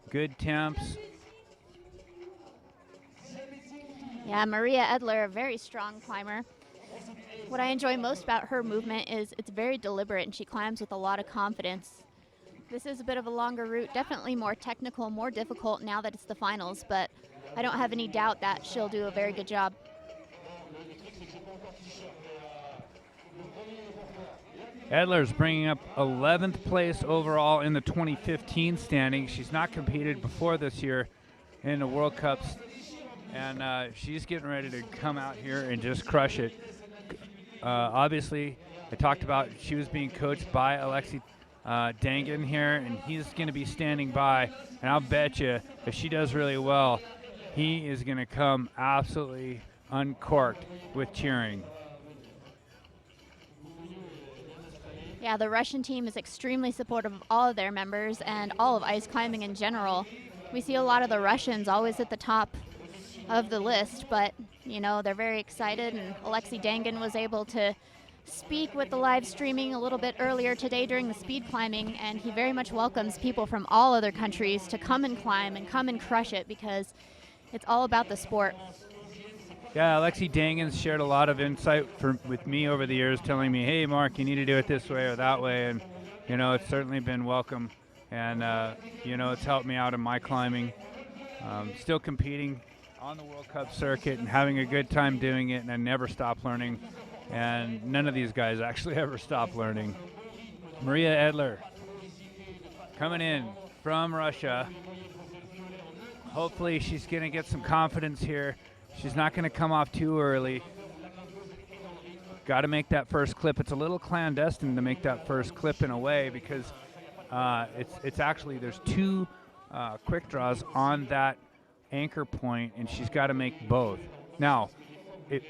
good temps. Yeah, Maria Edler, a very strong climber. What I enjoy most about her movement is it's very deliberate and she climbs with a lot of confidence. This is a bit of a longer route, definitely more technical, more difficult now that it's the finals, but I don't have any doubt that she'll do a very good job. Edler's bringing up 11th place overall in the 2015 standings. She's not competed before this year in the World Cups, and she's getting ready to come out here and just crush it. Obviously, I talked about she was being coached by Alexi Dangan here, and he's going to be standing by. And I'll bet you, if she does really well, he is going to come absolutely uncorked with cheering. Yeah, the Russian team is extremely supportive of all of their members and all of ice climbing in general. We see a lot of the Russians always at the top of the list, but you know, they're very excited, and Alexi Dangan was able to speak with the live streaming a little bit earlier today during the speed climbing, and he very much welcomes people from all other countries to come and climb and come and crush it because it's all about the sport. Yeah, Alexi Dangan's shared a lot of insight with me over the years, telling me, hey, Mark, you need to do it this way or that way. And, you know, it's certainly been welcome. And, you know, it's helped me out in my climbing. Still competing on the World Cup circuit and having a good time doing it, and I never stop learning. And none of these guys actually ever stop learning. Maria Edler coming in from Russia. Hopefully she's going to get some confidence here. She's not going to come off too early. Got to make that first clip. It's a little clandestine to make that first clip in a way because it's actually there's two quick draws on that anchor point, and she's got to make both. Now,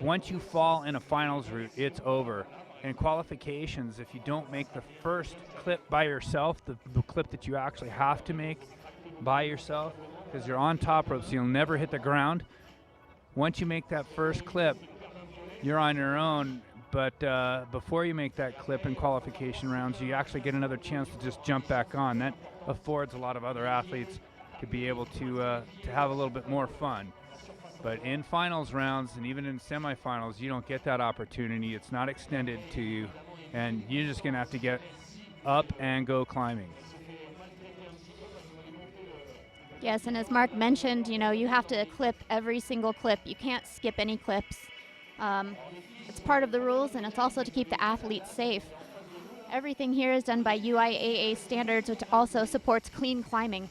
once you fall in a finals route, it's over. In qualifications, if you don't make the first clip by yourself, the clip that you actually have to make by yourself, because you're on top rope, so you'll never hit the ground. Once you make that first clip, you're on your own, but before you make that clip in qualification rounds, you actually get another chance to just jump back on. That affords a lot of other athletes to be able to have a little bit more fun. But in finals rounds and even in semifinals, you don't get that opportunity. It's not extended to you, and you're just going to have to get up and go climbing. Yes, and as Mark mentioned, you know, you have to clip every single clip. You can't skip any clips. It's part of the rules, and it's also to keep the athletes safe. Everything here is done by UIAA standards, which also supports clean climbing.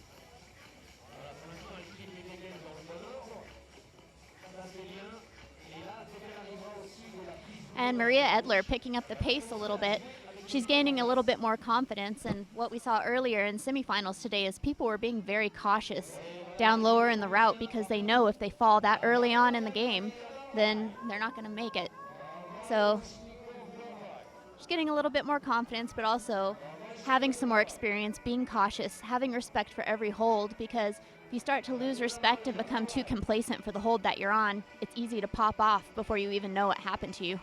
And Maria Edler picking up the pace a little bit. She's gaining a little bit more confidence, and what we saw earlier in semifinals today is people were being very cautious down lower in the route because they know if they fall that early on in the game, then they're not going to make it. So she's getting a little bit more confidence, but also having some more experience, being cautious, having respect for every hold, because if you start to lose respect and become too complacent for the hold that you're on, it's easy to pop off before you even know what happened to you.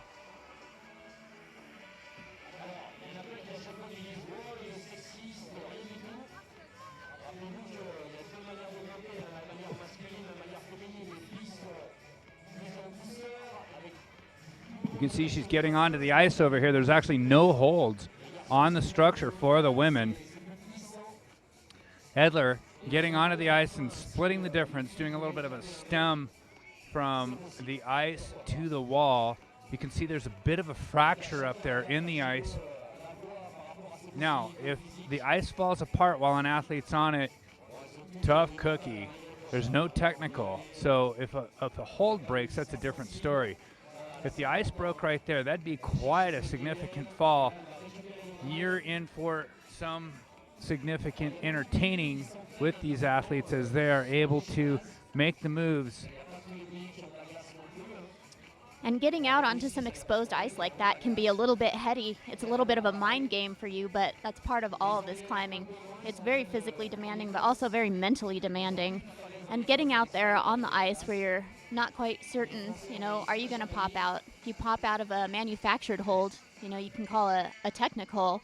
You can see she's getting onto the ice over here. There's actually no holds on the structure for the women. Edler getting onto the ice and splitting the difference, doing a little bit of a stem from the ice to the wall. You can see there's a bit of a fracture up there in the ice. Now, if the ice falls apart while an athlete's on it, tough cookie. There's no technical. So if a hold breaks, that's a different story. If the ice broke right there, that'd be quite a significant fall. You're in for some significant entertaining with these athletes as they are able to make the moves. And getting out onto some exposed ice like that can be a little bit heady. It's a little bit of a mind game for you, but that's part of all of this climbing. It's very physically demanding, but also very mentally demanding. And getting out there on the ice where you're not quite certain, you know, are you going to pop out? If you pop out of a manufactured hold, you know, you can call a technical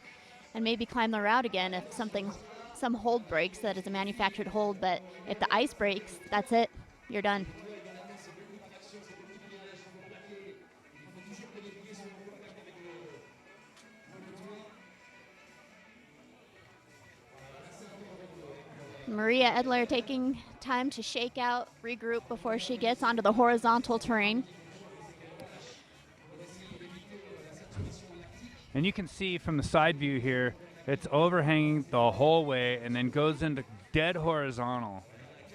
and maybe climb the route again if something some hold breaks. That is a manufactured hold, but if the ice breaks, that's it. You're done. Maria Edler taking time to shake out, regroup before she gets onto the horizontal terrain. And you can see from the side view here, it's overhanging the whole way and then goes into dead horizontal.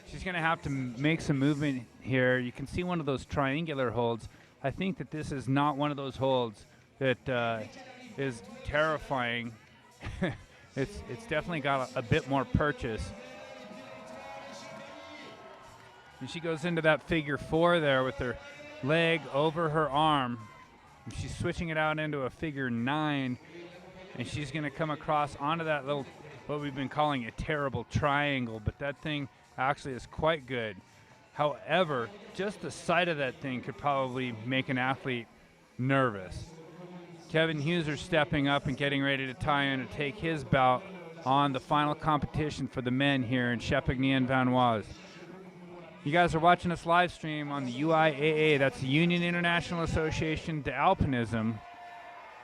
She's going to have to make some movement here. You can see one of those triangular holds. I think that this is not one of those holds that is terrifying. It's definitely got a bit more purchase. And she goes into that figure 4 there with her leg over her arm. And she's switching it out into a figure 9. And she's going to come across onto that little, what we've been calling a terrible triangle. But that thing actually is quite good. However, just the sight of that thing could probably make an athlete nervous. Kevin Huser stepping up and getting ready to tie in to take his bout on the final competition for the men here in Champagny and Vanoise. You guys are watching us live stream on the UIAA, that's the Union International Association de Alpinism.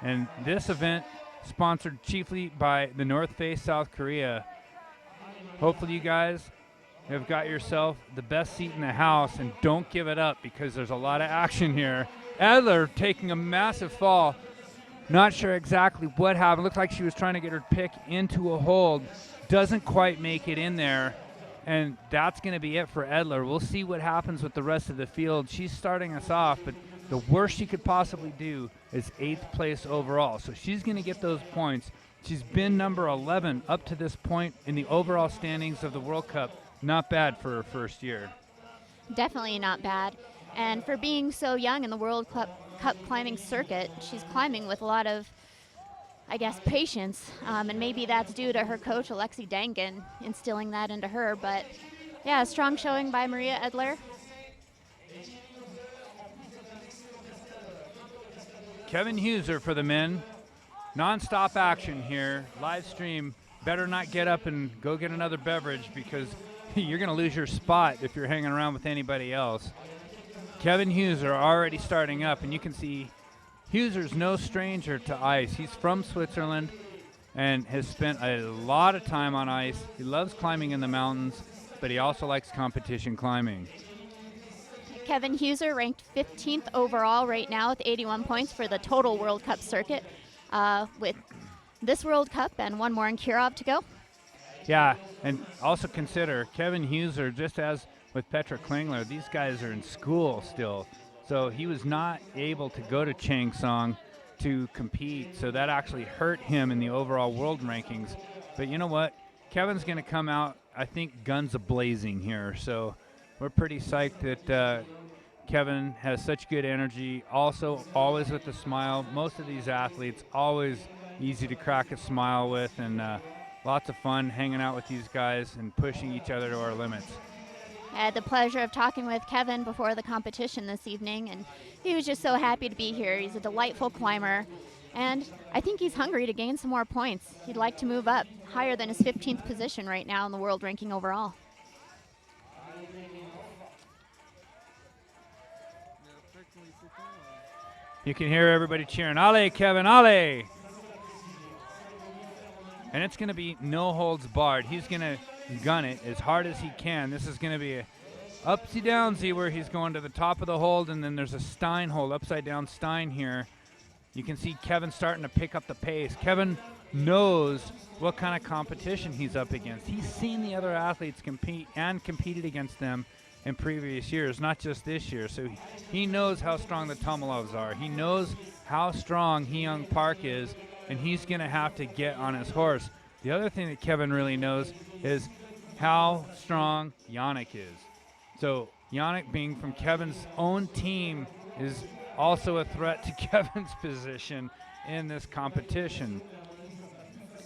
And this event sponsored chiefly by the North Face South Korea. Hopefully you guys have got yourself the best seat in the house, and don't give it up because there's a lot of action here. Adler taking a massive fall. Not sure exactly what happened. Looked like she was trying to get her pick into a hold. Doesn't quite make it in there. And that's going to be it for Edler. We'll see what happens with the rest of the field. She's starting us off, but the worst she could possibly do is 8th place overall. So she's going to get those points. She's been number 11 up to this point in the overall standings of the World Cup. Not bad for her first year. Definitely not bad. And for being so young in the World Cup climbing circuit, she's climbing with a lot of, I guess, patience, and maybe that's due to her coach, Alexi Dangan, instilling that into her. But, yeah, a strong showing by Maria Edler. Kevin Huser for the men. Non-stop action here. Live stream. Better not get up and go get another beverage because you're going to lose your spot if you're hanging around with anybody else. Kevin Huser already starting up, and you can see Huser's no stranger to ice. He's from Switzerland and has spent a lot of time on ice. He loves climbing in the mountains, but he also likes competition climbing. Kevin Huser ranked 15th overall right now with 81 points for the total World Cup circuit, with this World Cup and one more in Kirov to go. Yeah, and also consider Kevin Huser, just as with Petra Klingler, these guys are in school still. So he was not able to go to Changsong to compete, so that actually hurt him in the overall world rankings. But you know what? Kevin's going to come out, I think, guns a-blazing here. So we're pretty psyched that Kevin has such good energy. Also, always with a smile. Most of these athletes, always easy to crack a smile with, and lots of fun hanging out with these guys and pushing each other to our limits. I had the pleasure of talking with Kevin before the competition this evening, and he was just so happy to be here. He's a delightful climber, and I think he's hungry to gain some more points. He'd like to move up higher than his 15th position right now in the world ranking overall. You can hear everybody cheering, "Ale, Kevin, ale!" And it's going to be no holds barred. He's going to gun it as hard as he can. This is going to be a upsy downsy where he's going to the top of the hold, and then there's a Stein hold, upside down Stein here. You can see Kevin starting to pick up the pace. Kevin knows what kind of competition he's up against. He's seen the other athletes compete and competed against them in previous years, not just this year. So he knows how strong the Tomalovs are. He knows how strong Heyoung Park is, and he's going to have to get on his horse. The other thing that Kevin really knows is how strong Yannick is. So Yannick, being from Kevin's own team, is also a threat to Kevin's position in this competition.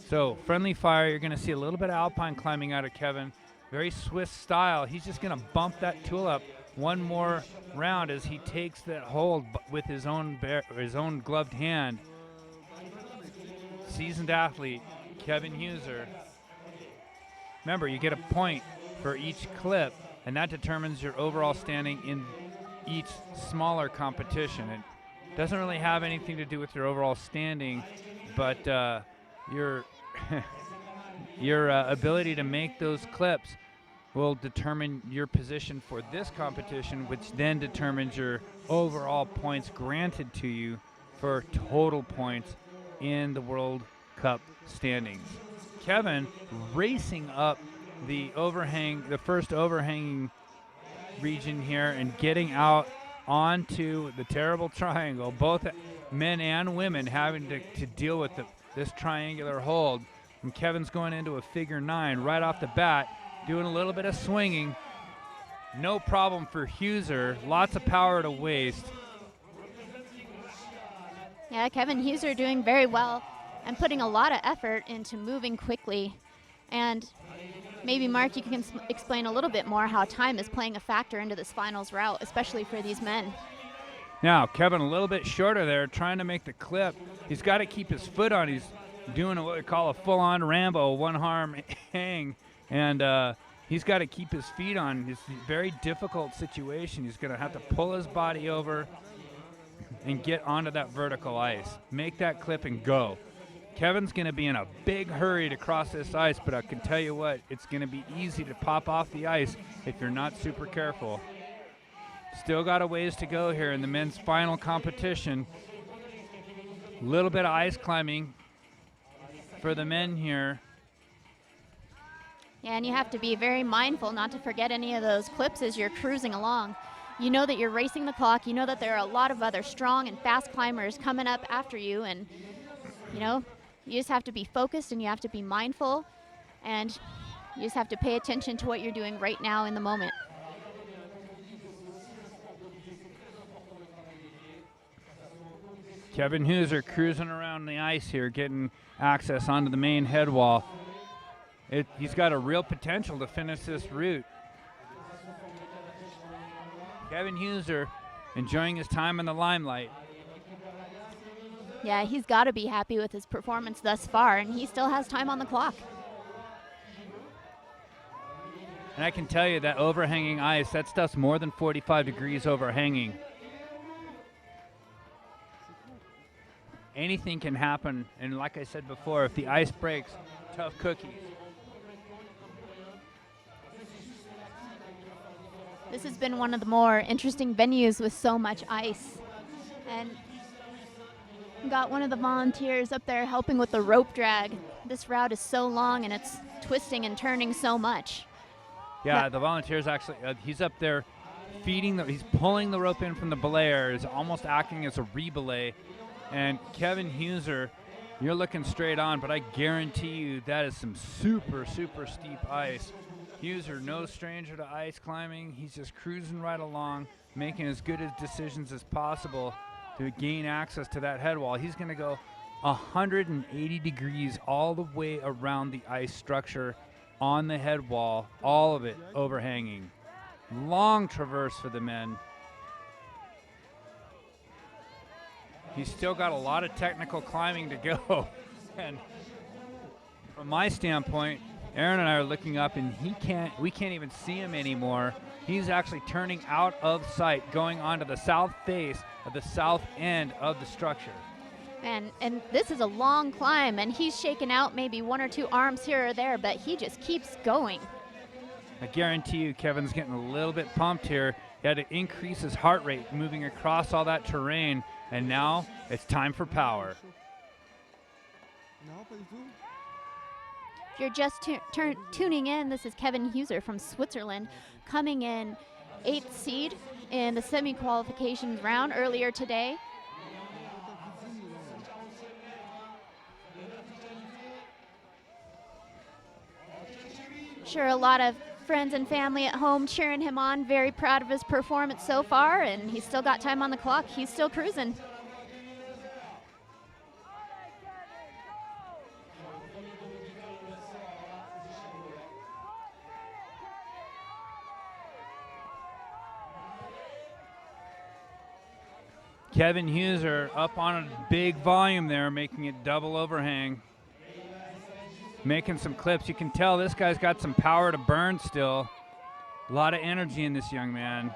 So friendly fire, you're going to see a little bit of alpine climbing out of Kevin. Very Swiss style. He's just going to bump that tool up one more round as he takes that hold with his own gloved hand. Seasoned athlete Kevin Huser. remember, you get a point for each clip, and that determines your overall standing in each smaller competition. It doesn't really have anything to do with your overall standing, but your your ability to make those clips will determine your position for this competition, which then determines your overall points granted to you for total points in the World Cup standings. Kevin racing up the first overhanging region here and getting out onto the terrible triangle. Both men and women having to deal with this triangular hold. And Kevin's going into a figure 9 right off the bat, doing a little bit of swinging. No problem for Huser. Lots of power to waste. Yeah, Kevin Huser doing very well and putting a lot of effort into moving quickly. And maybe, Mark, you can explain a little bit more how time is playing a factor into this finals route, especially for these men. Now, Kevin a little bit shorter there, trying to make the clip. He's got to keep his foot on. He's doing what we call a full-on Rambo, one-arm hang. And he's got to keep his feet on. It's a very difficult situation. He's going to have to pull his body over and get onto that vertical ice. Make that clip and go. Kevin's going to be in a big hurry to cross this ice, but I can tell you what, it's going to be easy to pop off the ice if you're not super careful. Still got a ways to go here in the men's final competition. A little bit of ice climbing for the men here. Yeah, and you have to be very mindful not to forget any of those clips as you're cruising along. You know that you're racing the clock. You know that there are a lot of other strong and fast climbers coming up after you, and you know, you just have to be focused and you have to be mindful, and you just have to pay attention to what you're doing right now in the moment. Kevin Huser cruising around the ice here, getting access onto the main head wall. He's got a real potential to finish this route. Kevin Huser enjoying his time in the limelight. Yeah, he's got to be happy with his performance thus far, and he still has time on the clock. And I can tell you that overhanging ice, that stuff's more than 45 degrees overhanging. Anything can happen, and like I said before, if the ice breaks, tough cookies. This has been one of the more interesting venues with so much ice. And got one of the volunteers up there helping with the rope drag. This route is so long and it's twisting and turning so much. Yeah, the volunteers actually, he's up there feeding, he's pulling the rope in from the belayer, is almost acting as a rebelay. And Kevin Huser, you're looking straight on, but I guarantee you that is some super, super steep ice. Huser, no stranger to ice climbing. He's just cruising right along, making as good as decisions as possible to gain access to that head wall. He's going to go 180 degrees all the way around the ice structure on the head wall, all of it overhanging. Long traverse for the men. He's still got a lot of technical climbing to go. And from my standpoint, Aaron and I are looking up, and we can't even see him anymore. He's actually turning out of sight, going onto the south face of the south end of the structure. And this is a long climb, and he's shaking out maybe one or two arms here or there, but he just keeps going. I guarantee you Kevin's getting a little bit pumped here. He had to increase his heart rate moving across all that terrain, and now it's time for power. If you're just tuning in, this is Kevin Huser from Switzerland, coming in 8th seed in the semi-qualifications round earlier today. Sure, a lot of friends and family at home cheering him on, very proud of his performance so far, and he's still got time on the clock. He's still cruising. Kevin Huser up on a big volume there, making it double overhang. making some clips. You can tell this guy's got some power to burn still. A lot of energy in this young man.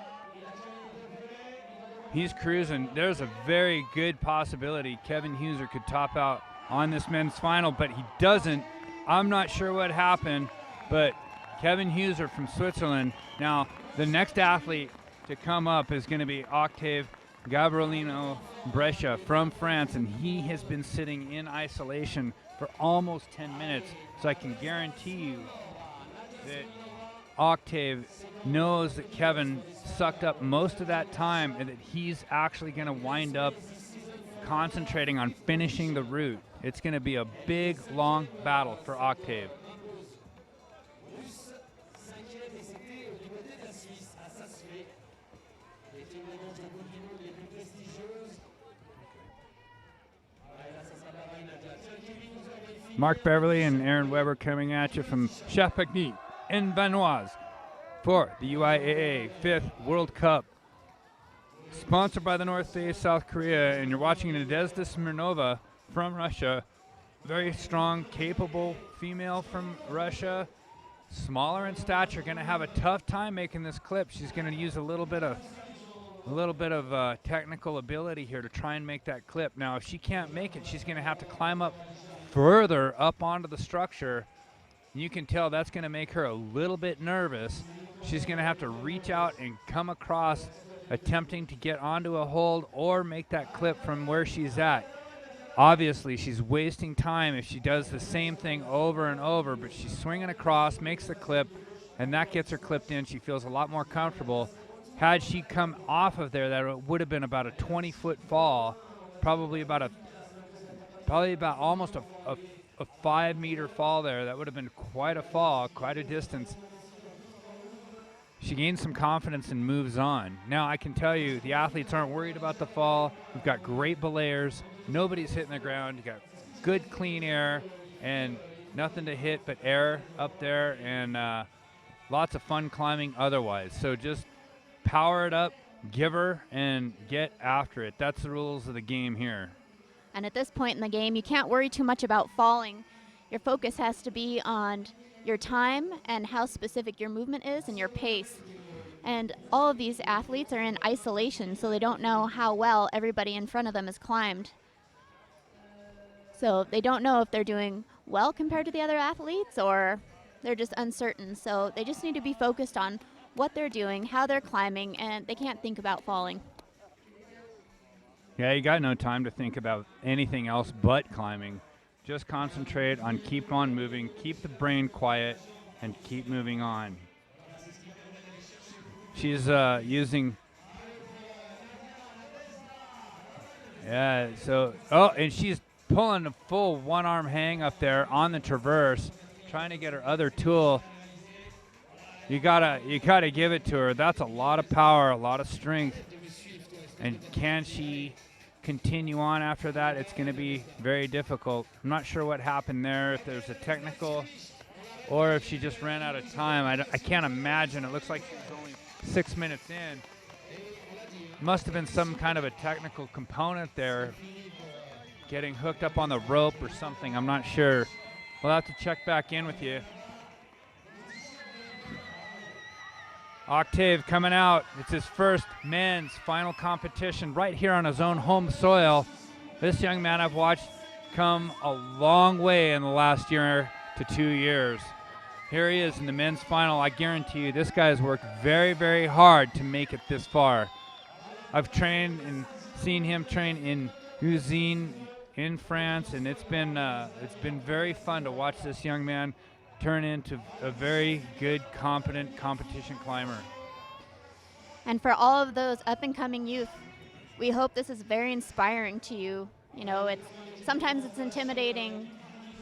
He's cruising. There's a very good possibility Kevin Huser could top out on this men's final, but he doesn't. I'm not sure what happened, but Kevin Huser from Switzerland. Now, the next athlete to come up is going to be Octave Gabrielino Brescia from France, and he has been sitting in isolation for almost 10 minutes, so I can guarantee you that Octave knows that Kevin sucked up most of that time and that he's actually going to wind up concentrating on finishing the route. It's going to be a big, long battle for Octave. Mark Beverly and Aaron Weber coming at you from Champagny in Vanoise for the UIAA 5th World Cup. Sponsored by the North Face, South Korea, and you're watching Nadezhda Smirnova from Russia. Very strong, capable female from Russia. Smaller in stature, going to have a tough time making this clip. She's going to use a little bit of technical ability here to try and make that clip. Now, if she can't make it, she's going to have to climb up further up onto the structure. You can tell that's going to make her a little bit nervous. She's going to have to reach out and come across, attempting to get onto a hold or make that clip from where she's at. Obviously, she's wasting time if she does the same thing over and over, but she's swinging across, makes the clip, and that gets her clipped in. She feels a lot more comfortable. Had she come off of there, that would have been about a 20-foot fall, probably about almost a 5-meter fall there. That would have been quite a fall, quite a distance. She gains some confidence and moves on. Now, I can tell you, the athletes aren't worried about the fall. We've got great belayers. Nobody's hitting the ground. You got good, clean air and nothing to hit but air up there, and lots of fun climbing otherwise. So just power it up, give her, and get after it. That's the rules of the game here. And at this point in the game, you can't worry too much about falling. Your focus has to be on your time and how specific your movement is and your pace. And all of these athletes are in isolation, so they don't know how well everybody in front of them has climbed. So they don't know if they're doing well compared to the other athletes, or they're just uncertain. So they just need to be focused on what they're doing, how they're climbing, and they can't think about falling. Yeah, you got no time to think about anything else but climbing. Just concentrate on keep on moving, keep the brain quiet, and keep moving on. She's using... Yeah, so... Oh, and she's pulling a full one-arm hang up there on the traverse, trying to get her other tool. You gotta give it to her. That's a lot of power, a lot of strength. And can she continue on after that? It's going to be very difficult. I'm not sure what happened there, if there's a technical or if she just ran out of time. I can't imagine. It looks like she's only 6 minutes in. Must have been some kind of a technical component there, getting hooked up on the rope or something. I'm not sure. We'll have to check back in with you. Octave coming out. It's his first men's final competition right here on his own home soil. This young man I've watched come a long way in the last year to 2 years. Here he is in the men's final. I guarantee you this guy has worked very, very hard to make it this far. I've trained and seen him train in Usine in France, and it's been very fun to watch this young man turn into a very good, competent competition climber. And for all of those up-and-coming youth, we hope this is very inspiring to you. You know, sometimes it's intimidating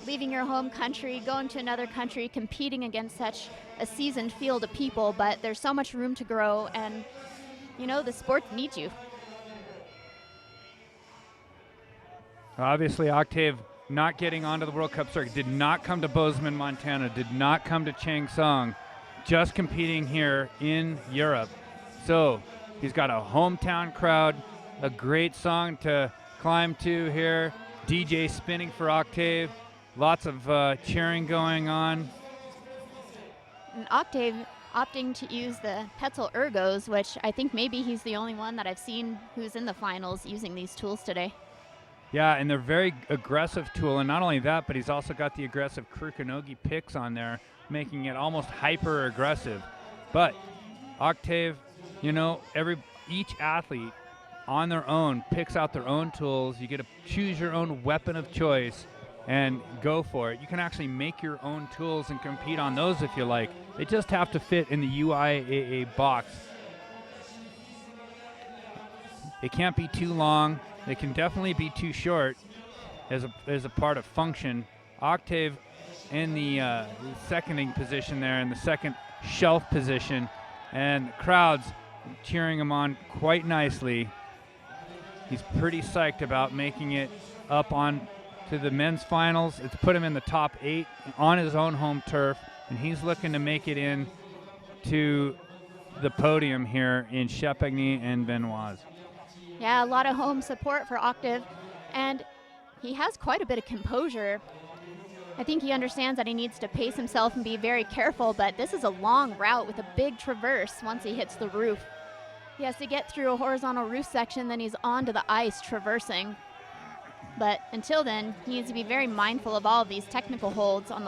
leaving your home country, going to another country, competing against such a seasoned field of people, but there's so much room to grow, and, you know, the sport needs you. Obviously, Octave not getting onto the World Cup circuit, did not come to Bozeman, Montana, did not come to Changsong, just competing here in Europe. So he's got a hometown crowd, a great song to climb to here, DJ spinning for Octave, Lots of cheering going on. And Octave opting to use the Petzl ergos, which I think maybe he's the only one that I've seen who's in the finals using these tools today. Yeah, and they're very aggressive tool, and not only that, but he's also got the aggressive Kurukonogi picks on there, making it almost hyper aggressive. But Octave, you know, each athlete on their own picks out their own tools. You get to choose your own weapon of choice and go for it. You can actually make your own tools and compete on those if you like. They just have to fit in the UIAA box. They can't be too long. They can definitely be too short as a part of function. Octave in the seconding position there, in the second shelf position, and the crowd's cheering him on quite nicely. He's pretty psyched about making it up on to the men's finals. It's put him in the top 8 on his own home turf, and he's looking to make it in to the podium here in Champagny and Venoise. Yeah, a lot of home support for Octave, and he has quite a bit of composure. I think he understands that he needs to pace himself and be very careful, but this is a long route with a big traverse once he hits the roof. He has to get through a horizontal roof section, then he's onto the ice traversing. But until then, he needs to be very mindful of all of these technical holds on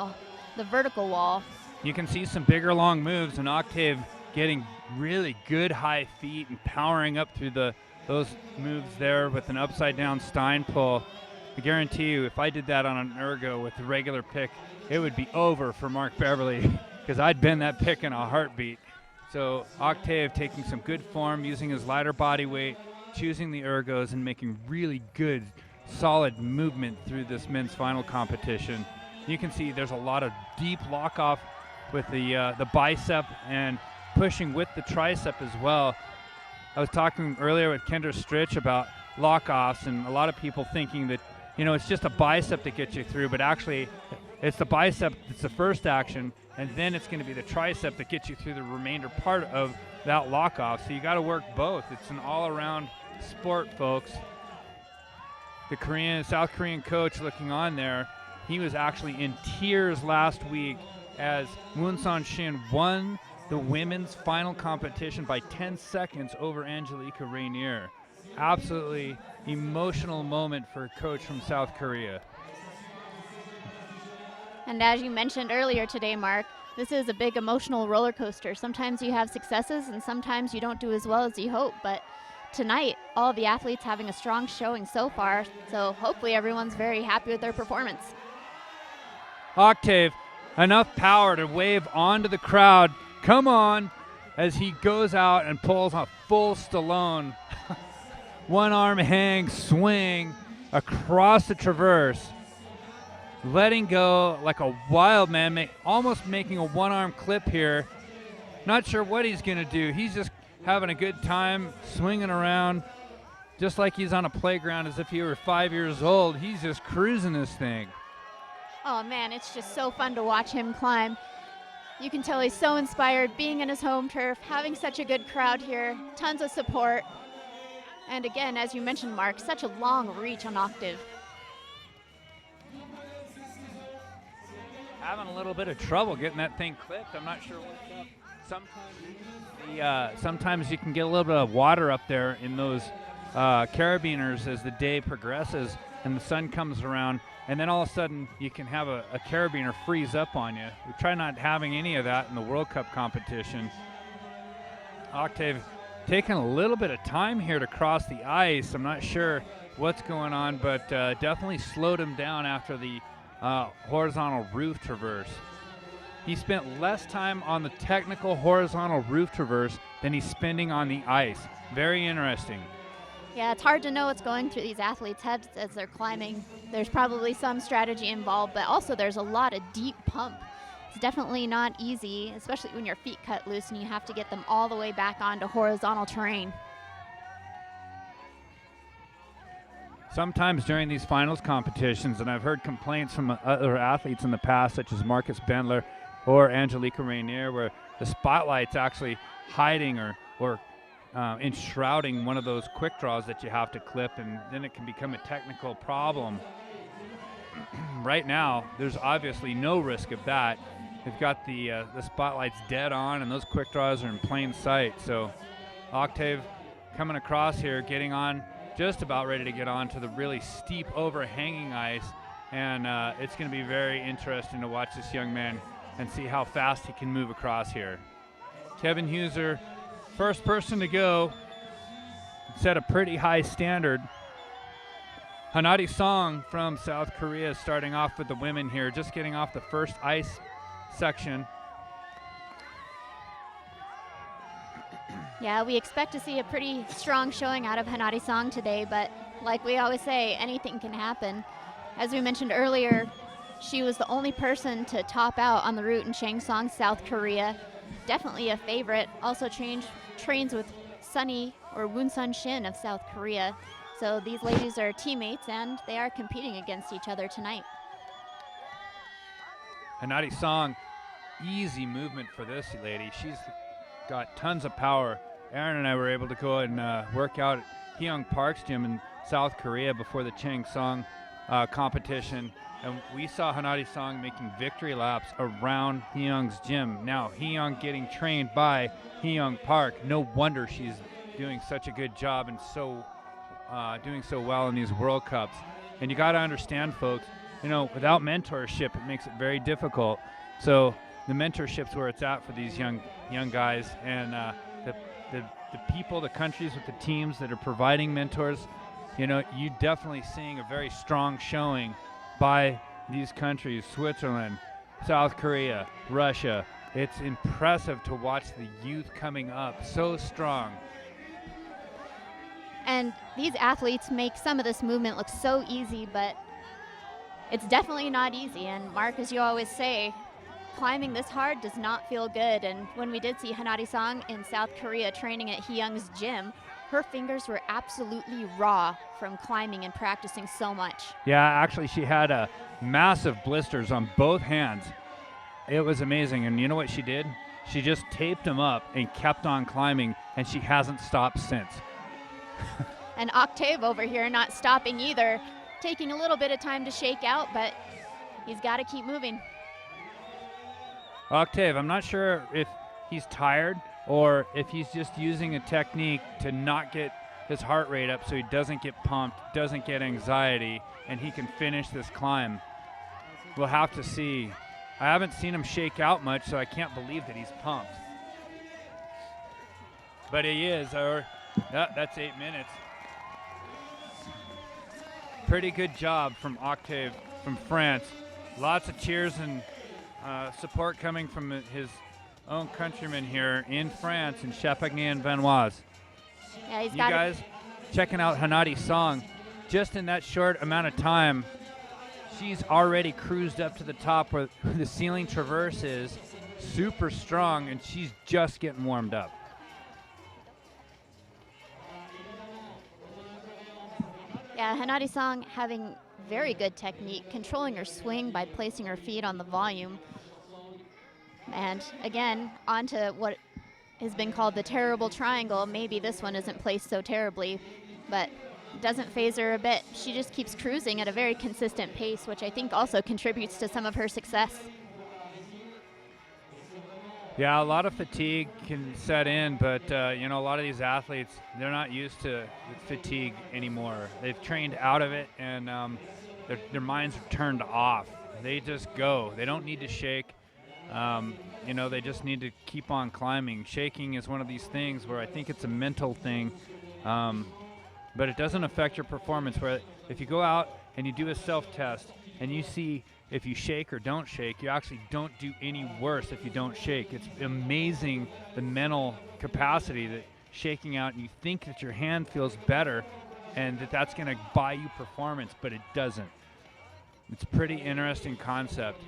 the vertical wall. You can see some bigger long moves, and Octave getting really good high feet and powering up through those moves there with an upside down Stein pull. I guarantee you, if I did that on an ergo with the regular pick, it would be over for Mark Beverly because I'd bend that pick in a heartbeat. So Octave taking some good form, using his lighter body weight, choosing the ergos, and making really good, solid movement through this men's final competition. You can see there's a lot of deep lock off with the bicep and pushing with the tricep as well. I was talking earlier with Kendra Stritch about lock-offs, and a lot of people thinking that, you know, it's just a bicep that gets you through, but actually it's the bicep that's the first action, and then it's going to be the tricep that gets you through the remainder part of that lock-off. So you got to work both. It's an all-around sport, folks. The South Korean coach looking on there, he was actually in tears last week as Moon San Shin won the women's final competition by 10 seconds over Angelica Rainier. Absolutely emotional moment for a coach from South Korea. And as you mentioned earlier today, Mark, this is a big emotional roller coaster. Sometimes you have successes and sometimes you don't do as well as you hope, but tonight all the athletes having a strong showing so far, so hopefully everyone's very happy with their performance. Octave, enough power to wave onto the crowd. Come on, as he goes out and pulls a full Stallone. One arm hang, swing across the traverse. Letting go like a wild man, almost making a one-arm clip here. Not sure what he's going to do. He's just having a good time, swinging around, just like he's on a playground as if he were 5 years old. He's just cruising this thing. Oh man, it's just so fun to watch him climb. You can tell he's so inspired being in his home turf, having such a good crowd here, tons of support. And again, as you mentioned, Mark, such a long reach on Octave. Having a little bit of trouble getting that thing clipped. I'm not sure what's up. Sometimes you can get a little bit of water up there in those carabiners as the day progresses and the sun comes around. And then all of a sudden, you can have a carabiner freeze up on you. We try not having any of that in the World Cup competition. Octave taking a little bit of time here to cross the ice. I'm not sure what's going on, but definitely slowed him down after the horizontal roof traverse. He spent less time on the technical horizontal roof traverse than he's spending on the ice. Very interesting. Yeah, it's hard to know what's going through these athletes' heads as they're climbing. There's probably some strategy involved, but also there's a lot of deep pump. It's definitely not easy, especially when your feet cut loose and you have to get them all the way back onto horizontal terrain. Sometimes during these finals competitions, and I've heard complaints from other athletes in the past, such as Marcus Bendler or Angelica Rainier, where the spotlight's actually hiding or enshrouding one of those quick draws that you have to clip, and then it can become a technical problem. right now, there's obviously no risk of that. They've got the spotlights dead on, and those quick draws are in plain sight. So Octave coming across here, getting on, just about ready to get on to the really steep overhanging ice, and it's going to be very interesting to watch this young man and see how fast he can move across here. Kevin Huser, first person to go, set a pretty high standard. Hanadi Song from South Korea starting off with the women here, just getting off the first ice section. Yeah, we expect to see a pretty strong showing out of Hanadi Song today, but like we always say, anything can happen. As we mentioned earlier, she was the only person to top out on the route in Changsong, South Korea. Definitely a favorite. Also trains with Sunny or Woonsun Shin of South Korea. So these ladies are teammates and they are competing against each other tonight. Hanadi Song, easy movement for this lady. She's got tons of power. Aaron and I were able to go and work out at Hyung Park's gym in South Korea before the Changsong competition. And we saw Hanadi Song making victory laps around Hyung's gym. Now, Hyung getting trained by Hyung Park. No wonder she's doing such a good job and doing so well in these World Cups. And you got to understand, folks, without mentorship, it makes it very difficult. So the mentorship's where it's at for these young guys, and the people, the countries with the teams that are providing mentors. You definitely seeing a very strong showing by these countries: Switzerland, South Korea, Russia. It's impressive to watch the youth coming up so strong. And these athletes make some of this movement look so easy, but it's definitely not easy. And Mark, as you always say, climbing this hard does not feel good. And when we did see Hanadi Song in South Korea training at Hyung's gym, her fingers were absolutely raw from climbing and practicing so much. Yeah, actually she had massive blisters on both hands. It was amazing. And you know what she did? She just taped them up and kept on climbing, and she hasn't stopped since. And Octave over here not stopping either, taking a little bit of time to shake out, but he's got to keep moving. Octave, I'm not sure if he's tired or if he's just using a technique to not get his heart rate up so he doesn't get pumped, doesn't get anxiety, and he can finish this climb. We'll have to see. I haven't seen him shake out much, so I can't believe that he's pumped. But he is. That's 8 minutes. Pretty good job from Octave from France. Lots of cheers and support coming from his own countrymen here in France, in Champagny and Vanoise. Yeah, you guys checking out Hanadi Song. Just in that short amount of time, she's already cruised up to the top where the ceiling traverse is. Super strong, and she's just getting warmed up. Yeah, Hanadi Song having very good technique, controlling her swing by placing her feet on the volume. And again, onto what has been called the terrible triangle. Maybe this one isn't placed so terribly, but it doesn't phase her a bit. She just keeps cruising at a very consistent pace, which I think also contributes to some of her success. Yeah, a lot of fatigue can set in, but a lot of these athletes, they're not used to fatigue anymore. They've trained out of it, and their minds are turned off. They just go. They don't need to shake. They just need to keep on climbing. Shaking is one of these things where I think it's a mental thing, but it doesn't affect your performance. Where if you go out and you do a self-test and you see if you shake or don't shake, you actually don't do any worse if you don't shake. It's amazing the mental capacity that shaking out, and you think that your hand feels better and that's going to buy you performance, but it doesn't. It's a pretty interesting concept.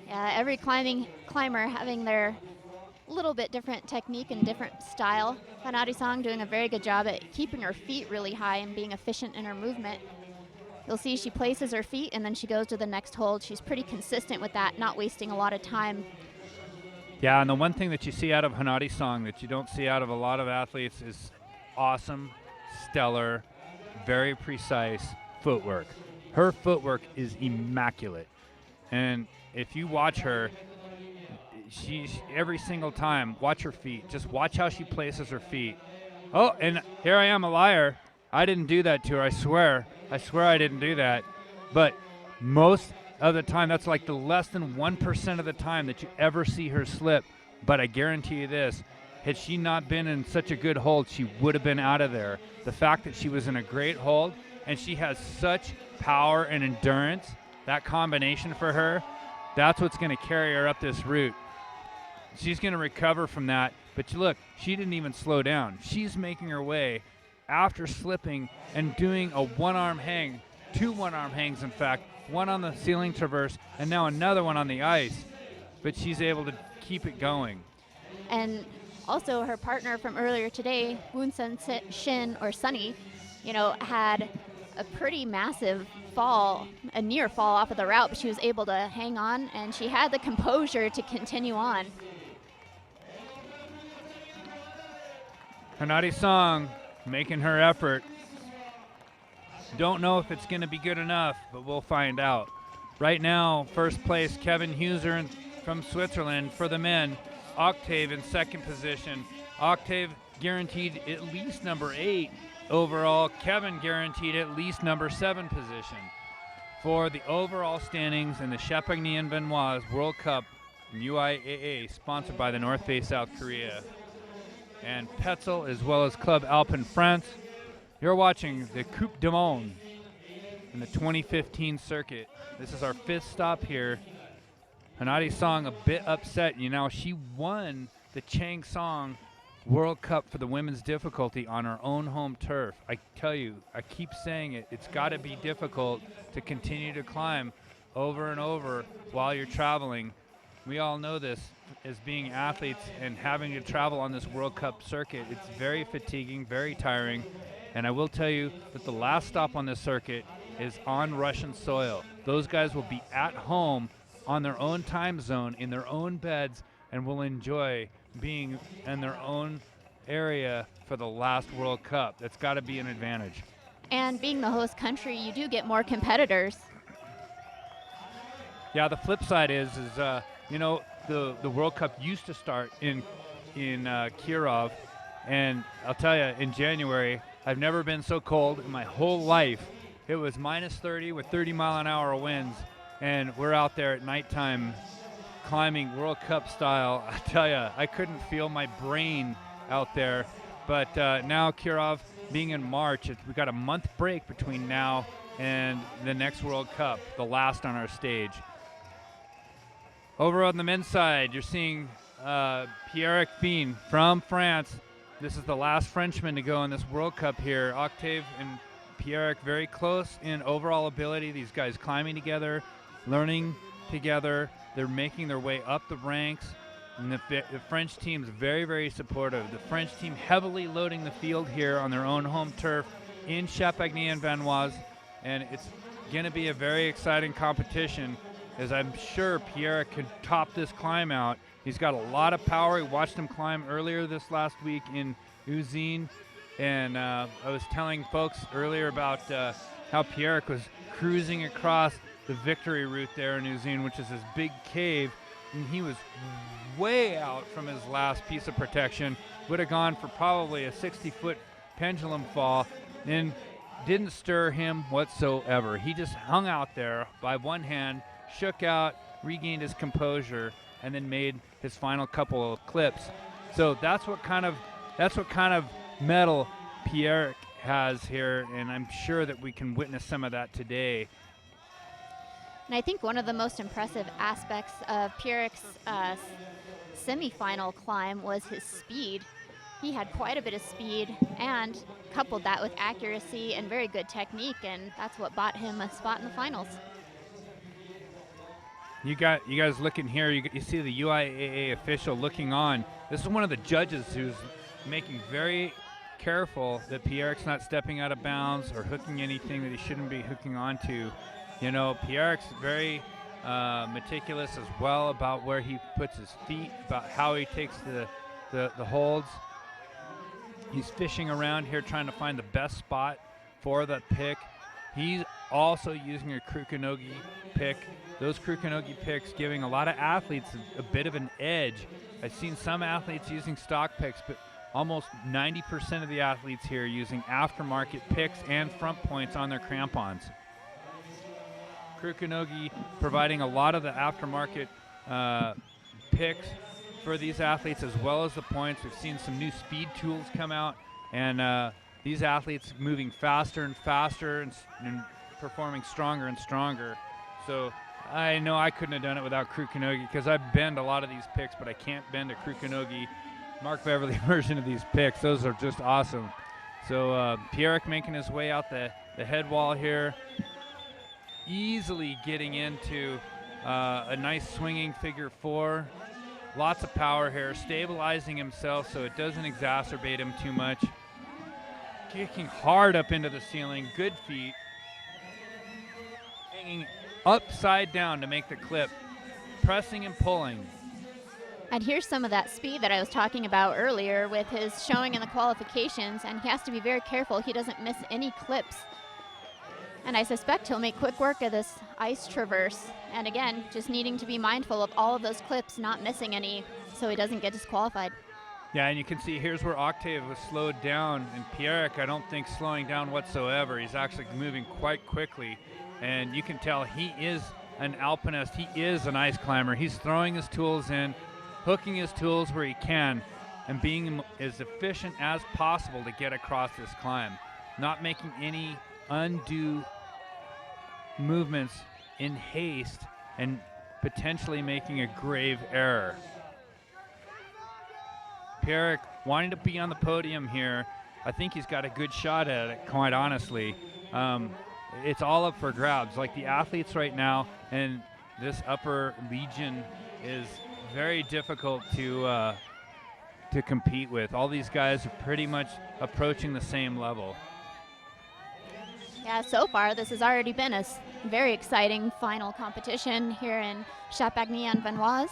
Yeah, every climber having their little bit different technique and different style. Hanadi Song doing a very good job at keeping her feet really high and being efficient in her movement. You'll see she places her feet and then she goes to the next hold. She's pretty consistent with that, not wasting a lot of time. Yeah, and the one thing that you see out of Hanadi Song that you don't see out of a lot of athletes is awesome, stellar, very precise footwork. Her footwork is immaculate. And if you watch her, she's every single time, watch her feet. Just watch how she places her feet. Oh, and here I am, a liar. I didn't do that to her, I swear. I swear I didn't do that. But most of the time, that's like the less than 1% of the time that you ever see her slip. But I guarantee you this, had she not been in such a good hold, she would have been out of there. The fact that she was in a great hold, and she has such power and endurance, that combination for her, that's what's going to carry her up this route. She's going to recover from that. But look, she didn't even slow down. She's making her way after slipping and doing a one-arm hang, 2 one-arm hangs, in fact, one on the ceiling traverse and now another one on the ice. But she's able to keep it going. And also her partner from earlier today, Woonsun Shin, or Sunny, had a pretty massive fall, a near fall off of the route, but she was able to hang on, and she had the composure to continue on. Hanadi Song making her effort. Don't know if it's going to be good enough, but we'll find out. Right now, first place, Kevin Huser from Switzerland for the men. Octave in second position. Octave guaranteed at least number 8 overall. Kevin guaranteed at least number 7 position. For the overall standings in the Champagny-World World Cup UIAA, sponsored by the North Face South Korea and Petzl, as well as Club Alpine France. You're watching the Coupe du Monde in the 2015 circuit. This is our 5th stop here. Hanadi Song a bit upset. She won the Chang Song World Cup for the women's difficulty on her own home turf. I tell you, I keep saying it, it's got to be difficult to continue to climb over and over while you're traveling. We all know this as being athletes and having to travel on this World Cup circuit. It's very fatiguing, very tiring. And I will tell you that the last stop on this circuit is on Russian soil. Those guys will be at home on their own time zone, in their own beds, and will enjoy being in their own area for the last World Cup. That's got to be an advantage. And being the host country, you do get more competitors. Yeah, the flip side is the World Cup used to start in Kirov, and I'll tell you, in January, I've never been so cold in my whole life. It was minus 30 with 30-mile-an-hour winds, and we're out there at nighttime climbing World Cup style. I tell you, I couldn't feel my brain out there. But now Kirov, being in March, we've got a month break between now and the next World Cup, the last on our stage. Over on the men's side, you're seeing Pierre-Eric Fien from France. This is the last Frenchman to go in this World Cup here. Octave and Pierre-Eric very close in overall ability. These guys climbing together, learning together. They're making their way up the ranks. And the French team is very, very supportive. The French team heavily loading the field here on their own home turf in Champagny-World. And it's going to be a very exciting competition, as I'm sure Pierre could top this climb out. He's got a lot of power. We watched him climb earlier this last week in Uzine. And I was telling folks earlier about how Pierre was cruising across the victory route there in Uzine, which is this big cave. And he was way out from his last piece of protection. Would have gone for probably a 60-foot pendulum fall, and didn't stir him whatsoever. He just hung out there by one hand, shook out, regained his composure, and then made his final couple of clips. So that's what kind of mettle Pierre has here, and I'm sure that we can witness some of that today. And I think one of the most impressive aspects of Pierre's semifinal climb was his speed. He had quite a bit of speed and coupled that with accuracy and very good technique, and that's what bought him a spot in the finals. You guys looking here, you see the UIAA official looking on. This is one of the judges who's making very careful that Pierre's not stepping out of bounds or hooking anything that he shouldn't be hooking onto. You know, Pierre's very meticulous as well about where he puts his feet, about how he takes the holds. He's fishing around here trying to find the best spot for the pick. He's also using a Krukonogi pick. Those Krukonogi picks giving a lot of athletes a bit of an edge. I've seen some athletes using stock picks, but almost 90% of the athletes here using aftermarket picks and front points on their crampons. Krukonogi providing a lot of the aftermarket picks for these athletes as well as the points. We've seen some new speed tools come out, and these athletes moving faster and faster and performing stronger and stronger. So I know I couldn't have done it without Krukonogi because I bend a lot of these picks, but I can't bend a Krukonogi Mark Beverly version of these picks. Those are just awesome. So Pierrick making his way out the head wall here, easily getting into a nice swinging figure four. Lots of power here, stabilizing himself so it doesn't exacerbate him too much. Kicking hard up into the ceiling, good feet. Hanging upside down to make the clip, pressing and pulling. And here's some of that speed that I was talking about earlier with his showing in the qualifications, and he has to be very careful he doesn't miss any clips. And I suspect he'll make quick work of this ice traverse. And again, just needing to be mindful of all of those clips, not missing any so he doesn't get disqualified. Yeah, and you can see here's where Octave was slowed down, and Pierrick I don't think slowing down whatsoever. He's actually moving quite quickly, and you can tell he is an alpinist. He is an ice climber. He's throwing his tools in, hooking his tools where he can, and being as efficient as possible to get across this climb, not making any undue movements in haste and potentially making a grave error. Pierrick wanting to be on the podium here. I think he's got a good shot at it, quite honestly. It's all up for grabs. Like the athletes right now, and this upper legion is very difficult to compete with. All these guys are pretty much approaching the same level. Yeah, so far this has already been a very exciting final competition here in Champagny-World.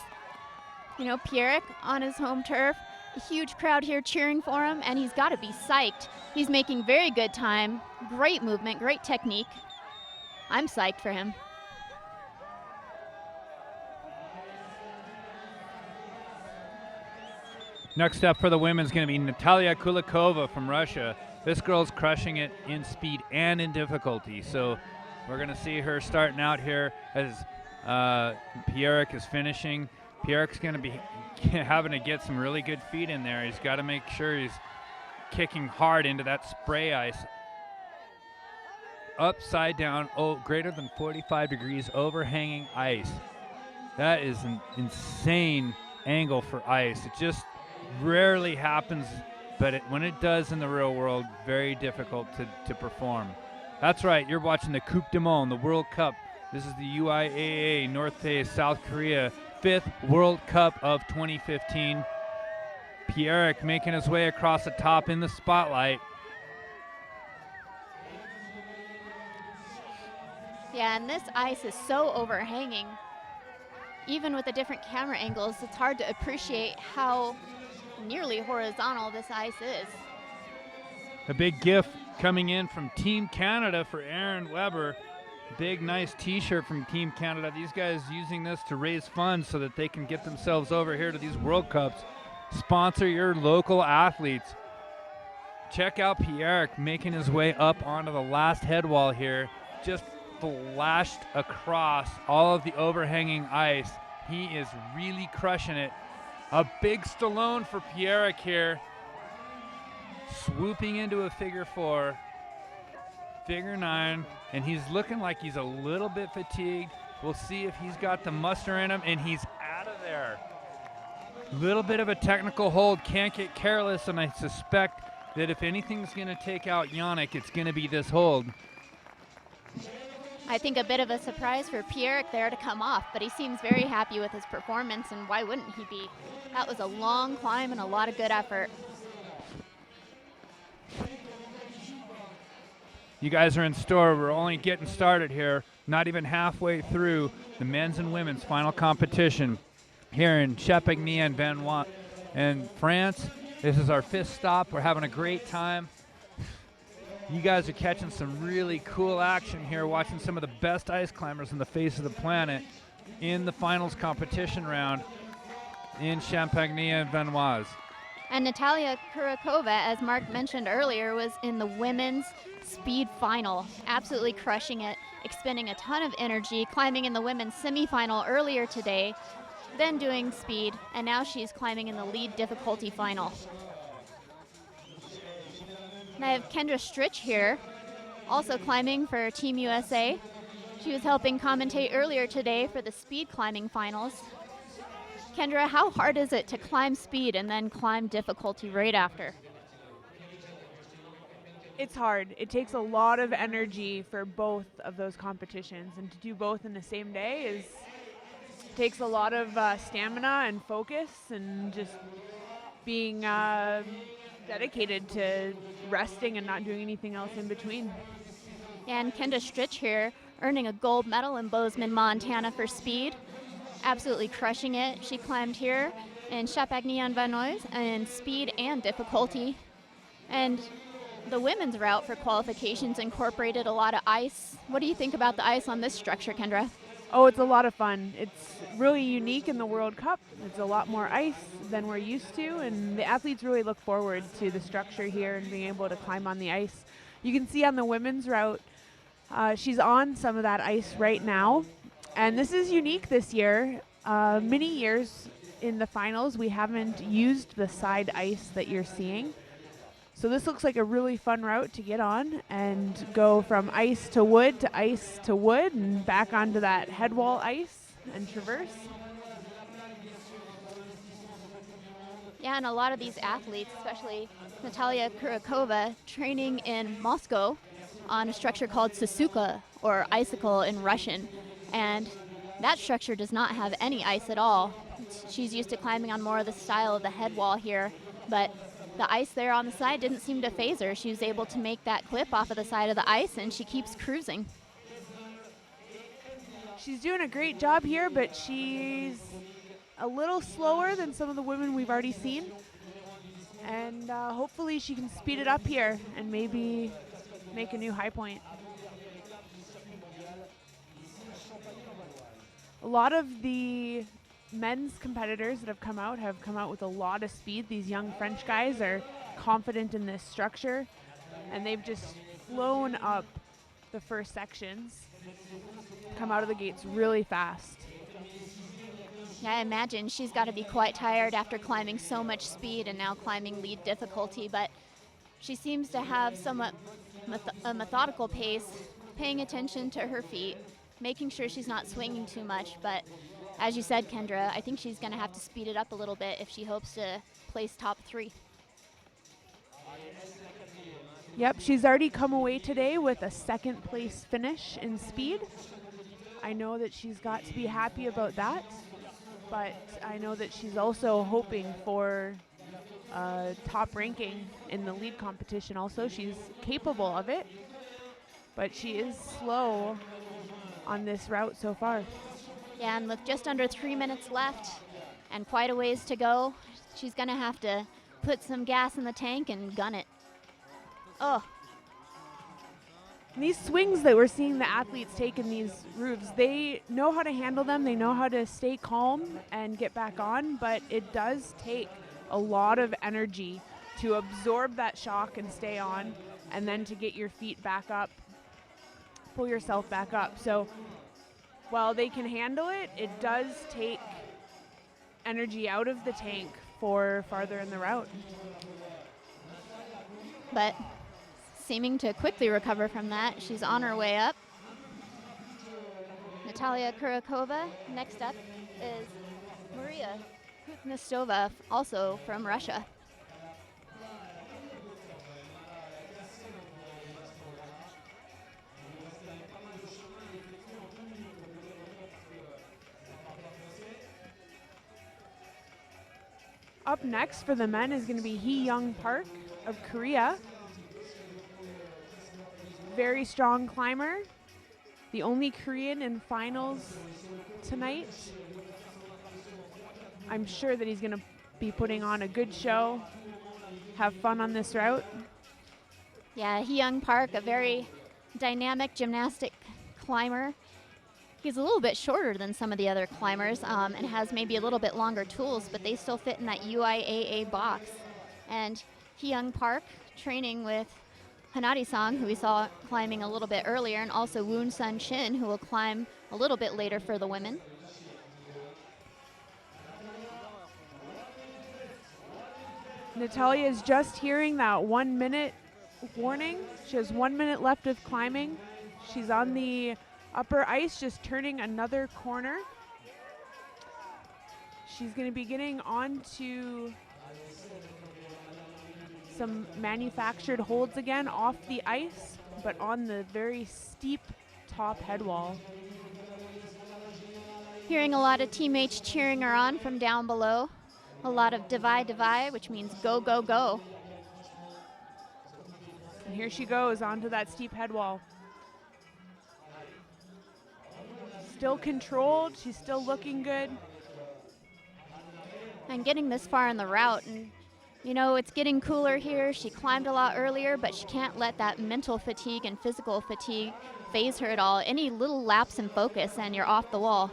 You know, Pierrick on his home turf, a huge crowd here cheering for him, and he's got to be psyched. He's making very good time, great movement, great technique. I'm psyched for him. Next up for the women's going to be Natalia Kulikova from Russia. This girl's crushing it in speed and in difficulty. So we're going to see her starting out here as Pierrick is finishing. Pierrick's going to be having to get some really good feet in there. He's got to make sure he's kicking hard into that spray ice. Upside down, greater than 45 degrees overhanging ice. That is an insane angle for ice. It just rarely happens, but when it does in the real world, very difficult to perform. That's right, you're watching the Coupe du Monde, the World Cup. This is the UIAA North Face South Korea 5th World Cup of 2015. Pierrick making his way across the top in the spotlight. Yeah, and this ice is so overhanging. Even with the different camera angles, it's hard to appreciate how nearly horizontal this ice is. A big gift coming in from Team Canada for Aaron Weber. Big, nice t-shirt from Team Canada. These guys using this to raise funds so that they can get themselves over here to these World Cups. Sponsor your local athletes. Check out Pierrick making his way up onto the last head wall here. Just flashed across all of the overhanging ice. He is really crushing it. A big Stallone for Pierrick here. Swooping into a figure four, figure nine, and he's looking like he's a little bit fatigued. We'll see if he's got the muster in him, and he's out of there. Little bit of a technical hold, can't get careless, and I suspect that if anything's going to take out Yannick, it's going to be this hold. I think a bit of a surprise for Pierrick there to come off, but he seems very happy with his performance, and why wouldn't he be? That was a long climb and a lot of good effort. You guys are in store. We're only getting started here, not even halfway through the men's and women's final competition here in Champagny-World in France. This is our 5th stop. We're having a great time. You guys are catching some really cool action here, watching some of the best ice climbers on the face of the planet in the finals competition round in Champagny and Vanoise. And Natalia Kurakova, as Mark mentioned earlier, was in the women's speed final, absolutely crushing it, expending a ton of energy, climbing in the women's semifinal earlier today, then doing speed, and now she's climbing in the lead difficulty final. And I have Kendra Stritch here, also climbing for Team USA. She was helping commentate earlier today for the speed climbing finals. Kendra, how hard is it to climb speed and then climb difficulty right after? It's hard. It takes a lot of energy for both of those competitions, and to do both in the same day takes a lot of stamina and focus, and just being dedicated to resting and not doing anything else in between. And Kendra Stritch here, earning a gold medal in Bozeman, Montana for speed. Absolutely crushing it. She climbed here in Champagny-World in speed and difficulty. And the women's route for qualifications incorporated a lot of ice. What do you think about the ice on this structure, Kendra? Oh, it's a lot of fun. It's really unique in the World Cup. It's a lot more ice than we're used to, and the athletes really look forward to the structure here and being able to climb on the ice. You can see on the women's route, she's on some of that ice right now. And this is unique this year. Many years in the finals, we haven't used the side ice that you're seeing. So this looks like a really fun route to get on and go from ice to wood and back onto that head wall ice and traverse. Yeah, and a lot of these athletes, especially Natalia Kurakova, training in Moscow on a structure called Susuka, or icicle in Russian. And that structure does not have any ice at all. She's used to climbing on more of the style of the head wall here, but the ice there on the side didn't seem to phase her. She was able to make that clip off of the side of the ice, and she keeps cruising. She's doing a great job here, but she's a little slower than some of the women we've already seen. And hopefully she can speed it up here and maybe make a new high point. A lot of the men's competitors that have come out with a lot of speed. These young French guys are confident in this structure, and they've just flown up the first sections, come out of the gates really fast. Yeah, I imagine she's got to be quite tired after climbing so much speed and now climbing lead difficulty, but she seems to have somewhat a methodical pace, paying attention to her feet, making sure she's not swinging too much. But as you said, Kendra, I think she's going to have to speed it up a little bit if she hopes to place top 3. Yep, she's already come away today with a second place finish in speed. I know that she's got to be happy about that, but I know that she's also hoping for top ranking in the lead competition also. She's capable of it, but she is slow on this route so far. Yeah, and with just under 3 minutes left and quite a ways to go, she's going to have to put some gas in the tank and gun it. Oh. And these swings that we're seeing the athletes take in these roofs, they know how to handle them. They know how to stay calm and get back on, but it does take a lot of energy to absorb that shock and stay on, and then to get your feet back up, pull yourself back up. So while they can handle it, it does take energy out of the tank for farther in the route. But seeming to quickly recover from that, she's on her way up. Natalia Kurakova. Next up is Maria Kutnestova, also from Russia. Up next for the men is going to be Hee-Young Park of Korea. Very strong climber. The only Korean in finals tonight. I'm sure that he's going to be putting on a good show, have fun on this route. Yeah, Hee-Young Park, a very dynamic gymnastic climber. He's a little bit shorter than some of the other climbers and has maybe a little bit longer tools, but they still fit in that UIAA box. And Hee-Young Park training with Hanari-san, who we saw climbing a little bit earlier, and also Woon Sun Shin, who will climb a little bit later for the women. Natalia is just hearing that 1 minute warning. She has 1 minute left of climbing. She's on the upper ice, just turning another corner. She's going to be getting onto some manufactured holds again off the ice, but on the very steep top head wall. Hearing a lot of teammates cheering her on from down below. A lot of divide, divide, which means go, go, go. And here she goes onto that steep head wall. Still controlled, she's still looking good. And getting this far in the route, and you know, it's getting cooler here. She climbed a lot earlier, but she can't let that mental fatigue and physical fatigue phase her at all. Any little lapse in focus and you're off the wall.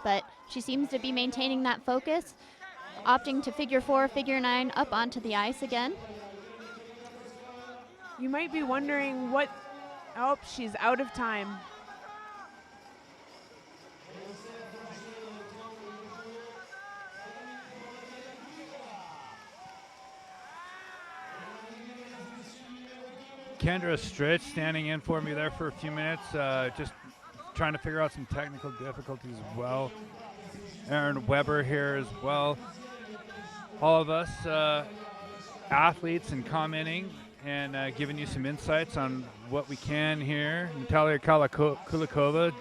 But she seems to be maintaining that focus, opting to figure 4, figure 9 up onto the ice again. You might be wondering what, oh, she's out of time. Kendra Stritch standing in for me there for a few minutes, just trying to figure out some technical difficulties as well. Aaron Weber here as well. All of us athletes and commenting and giving you some insights on what we can here. Natalia Kulikova,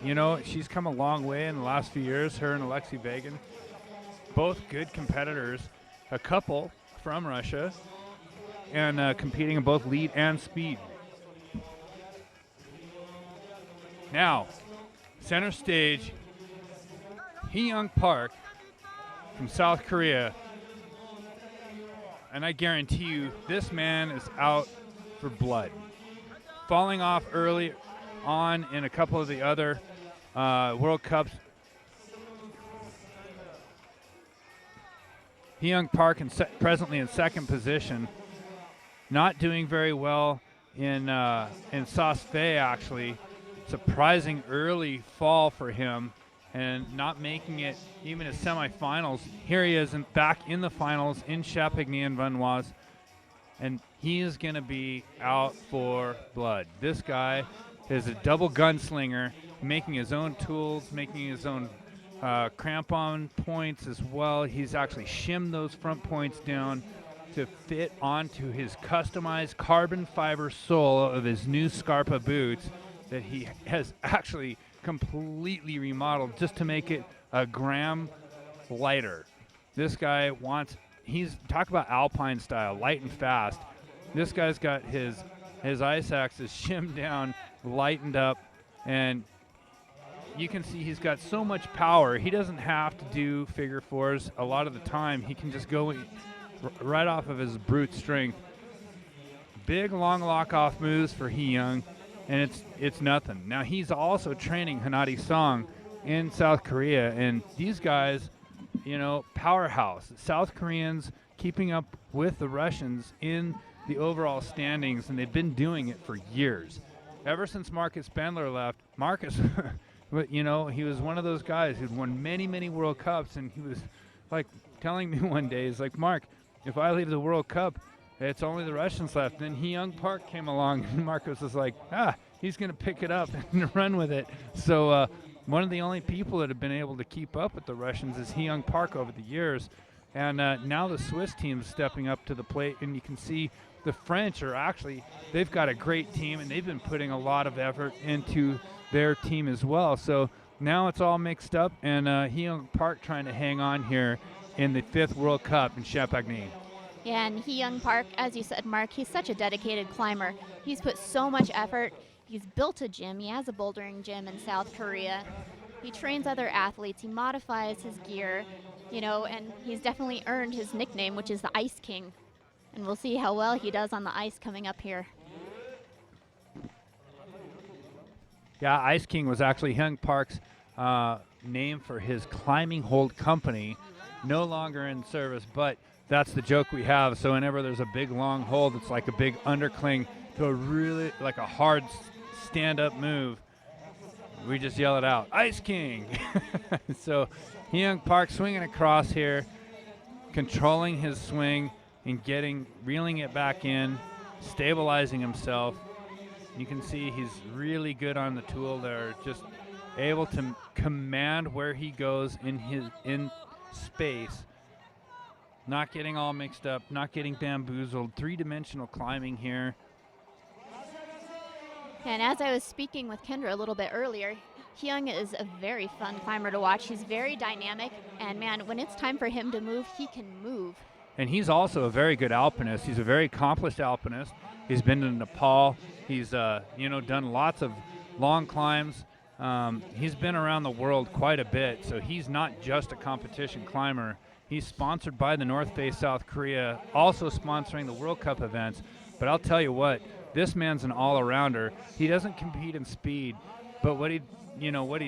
you know, she's come a long way in the last few years, her and Alexei Vagin. Both good competitors, a couple from Russia, and competing in both lead and speed. Now, center stage, Hee-Young Park from South Korea. And I guarantee you, this man is out for blood. Falling off early on in a couple of the other World Cups. Hee-Young Park presently in second position. Not doing very well in Sasfe, actually. Surprising early fall for him and not making it even to semifinals. Here he is back in the finals in Champagny-World, and he is going to be out for blood. This guy is a double gunslinger, making his own tools, making his own crampon points as well. He's actually shimmed those front points down to fit onto his customized carbon fiber sole of his new Scarpa boots that he has actually completely remodeled just to make it a gram lighter. This guy talk about alpine style, light and fast. This guy's got his ice axes shimmed down, lightened up, and you can see he's got so much power. He doesn't have to do figure fours a lot of the time. He can just go right off of his brute strength. Big long lock off moves for Hee-Young, and it's nothing. Now he's also training Hanari Song in South Korea, and these guys, you know, powerhouse. South Koreans keeping up with the Russians in the overall standings, and they've been doing it for years. Ever since Marcus Bendler left, Marcus, you know, he was one of those guys who'd won many, many World Cups, and he was like telling me one day, he's like, Mark, if I leave the World Cup, it's only the Russians left. Then Hee-Young Park came along, and Marcus was like, he's going to pick it up and run with it. So one of the only people that have been able to keep up with the Russians is Hee-Young Park over the years. And now the Swiss team's stepping up to the plate, and you can see the French are actually, they've got a great team, and they've been putting a lot of effort into their team as well. So now it's all mixed up, and Hee-Young Park trying to hang on here in the 5th World Cup in Champagny. Yeah, and Hee-Young Park, as you said, Mark, he's such a dedicated climber. He's put so much effort. He's built a gym. He has a bouldering gym in South Korea. He trains other athletes. He modifies his gear, you know, and he's definitely earned his nickname, which is the Ice King. And we'll see how well he does on the ice coming up here. Yeah, Ice King was actually Hyung Park's name for his climbing hold company. No longer in service, but that's the joke we have. So whenever there's a big long hold, it's like a big undercling to a really like a hard stand-up move. We just yell it out, Ice King. So Hyung Park swinging across here, controlling his swing and reeling it back in, stabilizing himself. You can see he's really good on the tool there, just able to command where he goes in space, not getting all mixed up, not getting bamboozled. Three-dimensional climbing here. And as I was speaking with Kendra a little bit earlier, Hyung is a very fun climber to watch. He's very dynamic, and man, when it's time for him to move, he can move. And he's also a very good alpinist. He's a very accomplished alpinist. He's been to Nepal. He's done lots of long climbs. He's been around the world quite a bit, so he's not just a competition climber. He's sponsored by the North Face South Korea, also sponsoring the World Cup events. But I'll tell you what, this man's an all-arounder. He doesn't compete in speed, but what he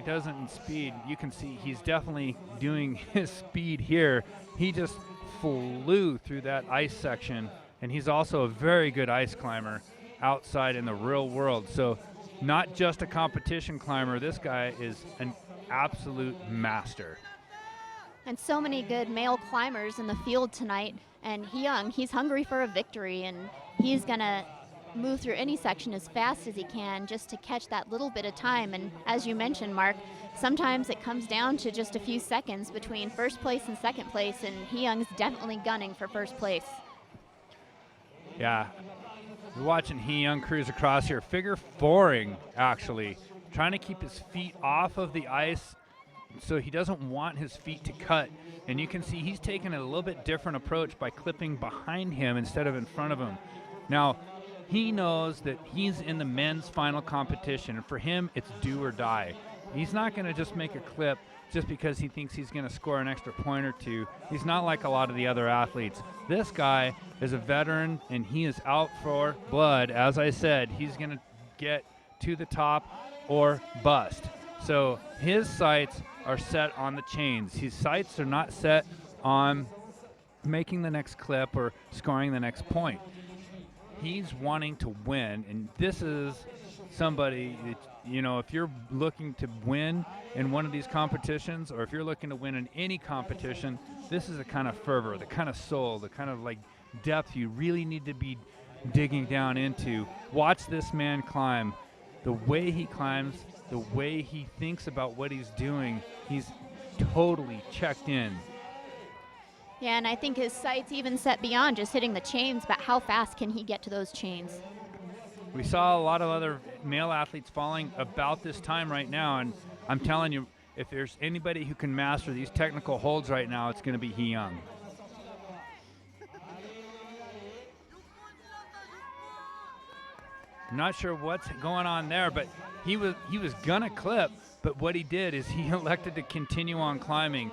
doesn't in speed, you can see he's definitely doing his speed here. He just flew through that ice section, and he's also a very good ice climber outside in the real world. So not just a competition climber, this guy is an absolute master. And so many good male climbers in the field tonight, and Hyung, he's hungry for a victory, and he's gonna move through any section as fast as he can just to catch that little bit of time. And as you mentioned, Mark, sometimes it comes down to just a few seconds between first place and second place, and Hyung's definitely gunning for first place. Yeah, we're watching Hyung cruise across here, figure fouring actually, trying to keep his feet off of the ice so he doesn't want his feet to cut. And you can see he's taking a little bit different approach by clipping behind him instead of in front of him. Now, he knows that he's in the men's final competition, and for him, it's do or die. He's not going to just make a clip just because he thinks he's going to score an extra point or two. He's not like a lot of the other athletes. This guy is a veteran, and he is out for blood. As I said, he's going to get to the top or bust. So his sights are set on the chains. His sights are not set on making the next clip or scoring the next point. He's wanting to win, and this is somebody that, if you're looking to win in one of these competitions, or if you're looking to win in any competition, this is the kind of fervor, the kind of soul, the kind of like depth you really need to be digging down into. Watch this man climb. The way he climbs, the way he thinks about what he's doing, he's totally checked in. Yeah, and I think his sights even set beyond just hitting the chains, but how fast can he get to those chains? We saw a lot of other male athletes falling about this time right now, and I'm telling you, if there's anybody who can master these technical holds right now, it's going to be Hyung. I'm not sure what's going on there, but he was gonna clip, but what he did is he elected to continue on climbing.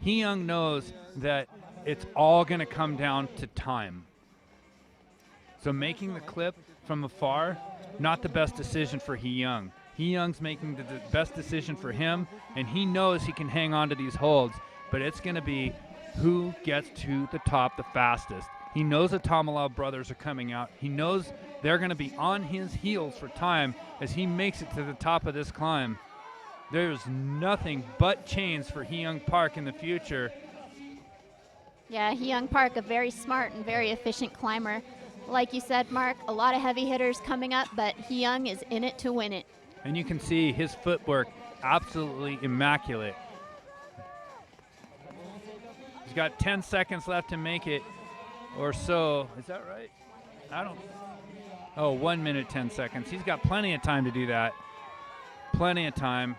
Hyung knows that it's all gonna come down to time. So making the clip from afar, not the best decision for Hyung. Hyung's making the best decision for him, and he knows he can hang on to these holds, but it's gonna be who gets to the top the fastest. He knows the Tomalov brothers are coming out. He knows they're going to be on his heels for time as he makes it to the top of this climb. There's nothing but chains for Hyung Park in the future. Yeah, Hyung Park, a very smart and very efficient climber. Like you said, Mark, a lot of heavy hitters coming up, but Hyung is in it to win it. And you can see his footwork absolutely immaculate. He's got 10 seconds left to make it or so. Is that right? Oh, 1 minute, 10 seconds. He's got plenty of time to do that. Plenty of time.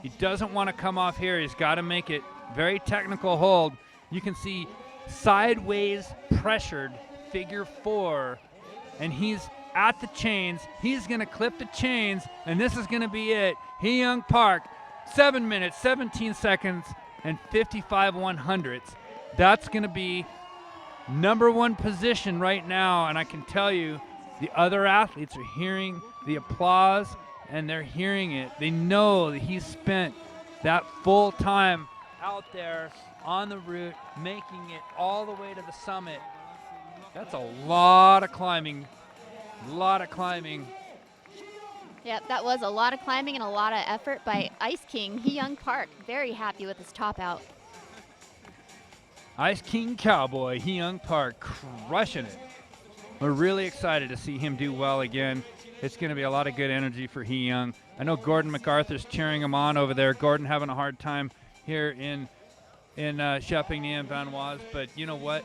He doesn't want to come off here. He's got to make it. Very technical hold. You can see sideways pressured figure four, and he's at the chains. He's going to clip the chains, and this is going to be it. Hyung Park, 7 minutes, 17 seconds, and 55 100ths. That's going to be #1 position right now, and I can tell you the other athletes are hearing the applause, and they're hearing it. They know that he spent that full time out there on the route, making it all the way to the summit. That's a lot of climbing, Yep, that was a lot of climbing and a lot of effort by Ice King Hee Young Park. Very happy with his top out. Ice King Cowboy, Hee Young Park, crushing it. We're really excited to see him do well again. It's going to be a lot of good energy for Hee Young. I know Gordon MacArthur's cheering him on over there. Gordon having a hard time here in Champagny and Vanoise, but you know what?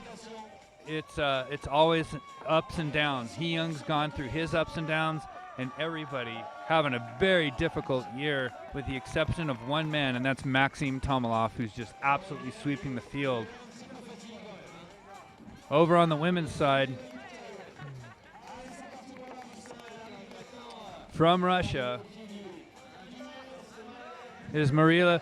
It's always ups and downs. Hee Young's gone through his ups and downs, and everybody having a very difficult year with the exception of one man, and that's Maxime Tomalov, who's just absolutely sweeping the field. Over on the women's side, from Russia, is Maria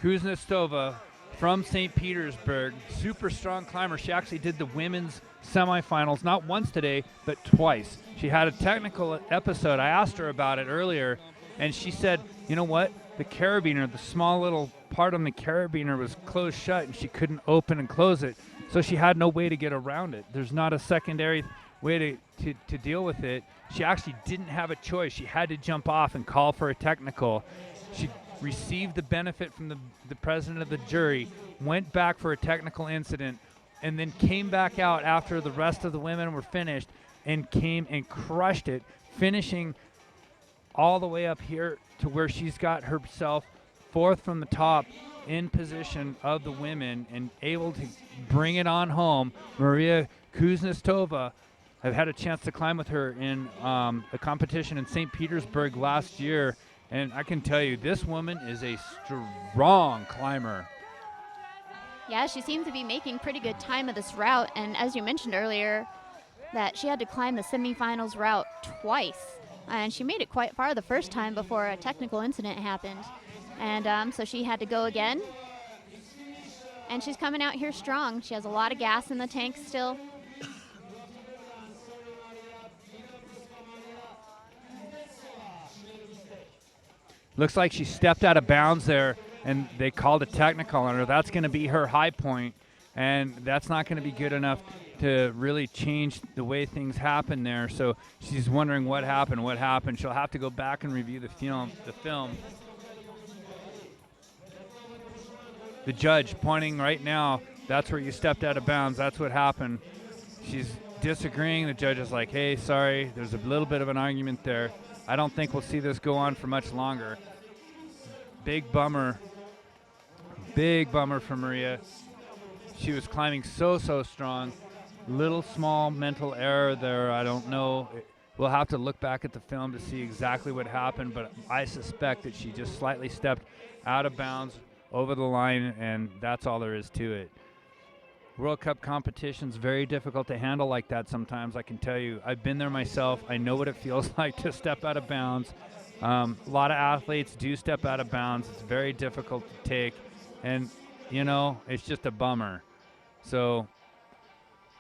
Kuznetsova from St. Petersburg. Super strong climber. She actually did the women's semifinals, not once today, but twice. She had a technical episode. I asked her about it earlier, and she said, you know what? The carabiner, the small little part on the carabiner was closed shut, and she couldn't open and close it, so she had no way to get around it. There's not a secondary way to deal with it. She actually didn't have a choice. She had to jump off and call for a technical. She received the benefit from the president of the jury, went back for a technical incident, and then came back out after the rest of the women were finished and came and crushed it, finishing all the way up here to where she's got herself 4th from the top in position of the women and able to bring it on home. Maria Kuznetsova, I've had a chance to climb with her in a competition in St. Petersburg last year, and I can tell you this woman is a strong climber. Yeah, she seemed to be making pretty good time of this route, and as you mentioned earlier, that she had to climb the semifinals route twice, and she made it quite far the first time before a technical incident happened, and so she had to go again, and she's coming out here strong. She has a lot of gas in the tank still. Looks like she stepped out of bounds there, and they called a technical on her. That's going to be her high point, and that's not going to be good enough to really change the way things happen there. So she's wondering what happened. She'll have to go back and review the film. The judge pointing right now, that's where you stepped out of bounds. That's what happened. She's disagreeing. The judge is like, hey, sorry, there's a little bit of an argument there. I don't think we'll see this go on for much longer. Big bummer for Maria. She was climbing so strong. Little small mental error there. I don't know. We'll have to look back at the film to see exactly what happened, but I suspect that she just slightly stepped out of bounds over the line, and that's all there is to it. World Cup competition's very difficult to handle like that sometimes, I can tell you. I've been there myself. I know what it feels like to step out of bounds. A lot of athletes do step out of bounds. It's very difficult to take, and, you know, it's just a bummer. So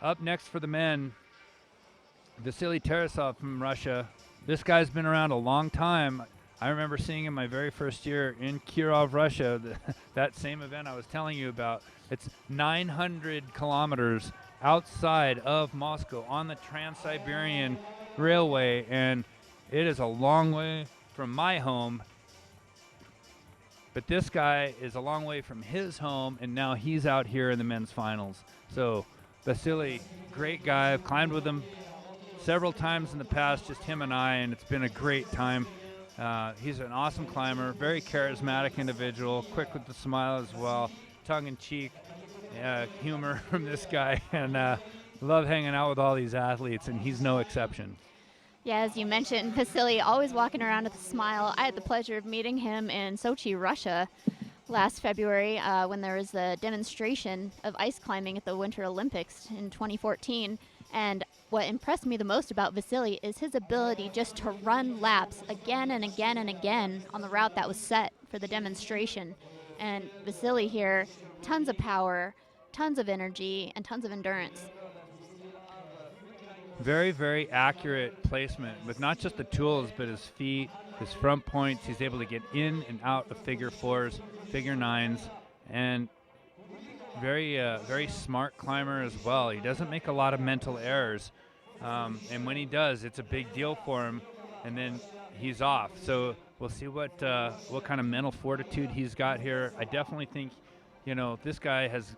up next for the men, Vasily Tarasov from Russia. This guy's been around a long time. I remember seeing him my very first year in Kirov, Russia, that same event I was telling you about. It's 900 kilometers outside of Moscow on the Trans-Siberian Railway, and it is a long way from my home. But this guy is a long way from his home, and now he's out here in the men's finals. So Vasily, great guy. I've climbed with him several times in the past, just him and I, and it's been a great time. He's an awesome climber, very charismatic individual, quick with the smile as well, tongue-in-cheek humor from this guy, and love hanging out with all these athletes, and he's no exception. Yeah, as you mentioned, Vasily always walking around with a smile. I had the pleasure of meeting him in Sochi, Russia last February when there was the demonstration of ice climbing at the Winter Olympics in 2014. And what impressed me the most about Vasily is his ability just to run laps again and again and again on the route that was set for the demonstration. And Vasily here, tons of power, tons of energy and tons of endurance. Very, very accurate placement with not just the tools, but his feet, his front points. He's able to get in and out of figure fours, figure nines, and very smart climber as well. He doesn't make a lot of mental errors, and when he does, it's a big deal for him, and then he's off. So we'll see what kind of mental fortitude he's got here. I definitely think, this guy has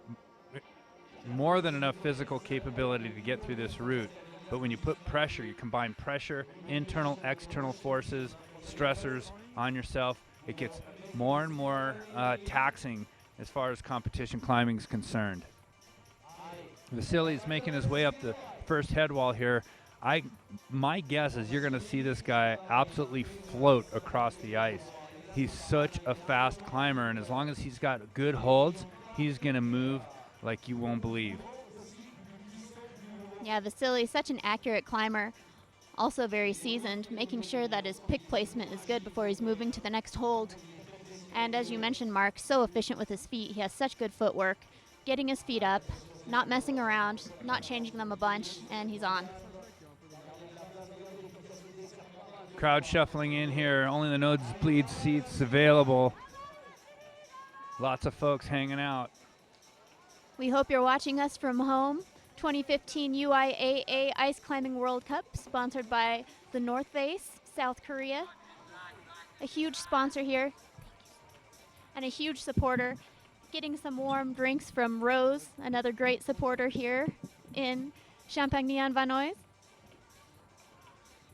more than enough physical capability to get through this route. But when you put pressure, you combine pressure, internal, external forces, stressors on yourself, it gets more and more taxing as far as competition climbing is concerned. Vasily's making his way up the first head wall here. My guess is you're going to see this guy absolutely float across the ice. He's such a fast climber, and as long as he's got good holds, he's going to move like you won't believe. Yeah, Vasily, such an accurate climber, also very seasoned, making sure that his pick placement is good before he's moving to the next hold. And as you mentioned, Mark, so efficient with his feet. He has such good footwork, getting his feet up, not messing around, not changing them a bunch, and he's on. Crowd shuffling in here, only the nosebleed seats available. Lots of folks hanging out. We hope you're watching us from home. 2015 UIAA Ice Climbing World Cup, sponsored by the North Face, South Korea. A huge sponsor here and a huge supporter. Getting some warm drinks from Rose, another great supporter here in Champagny-World.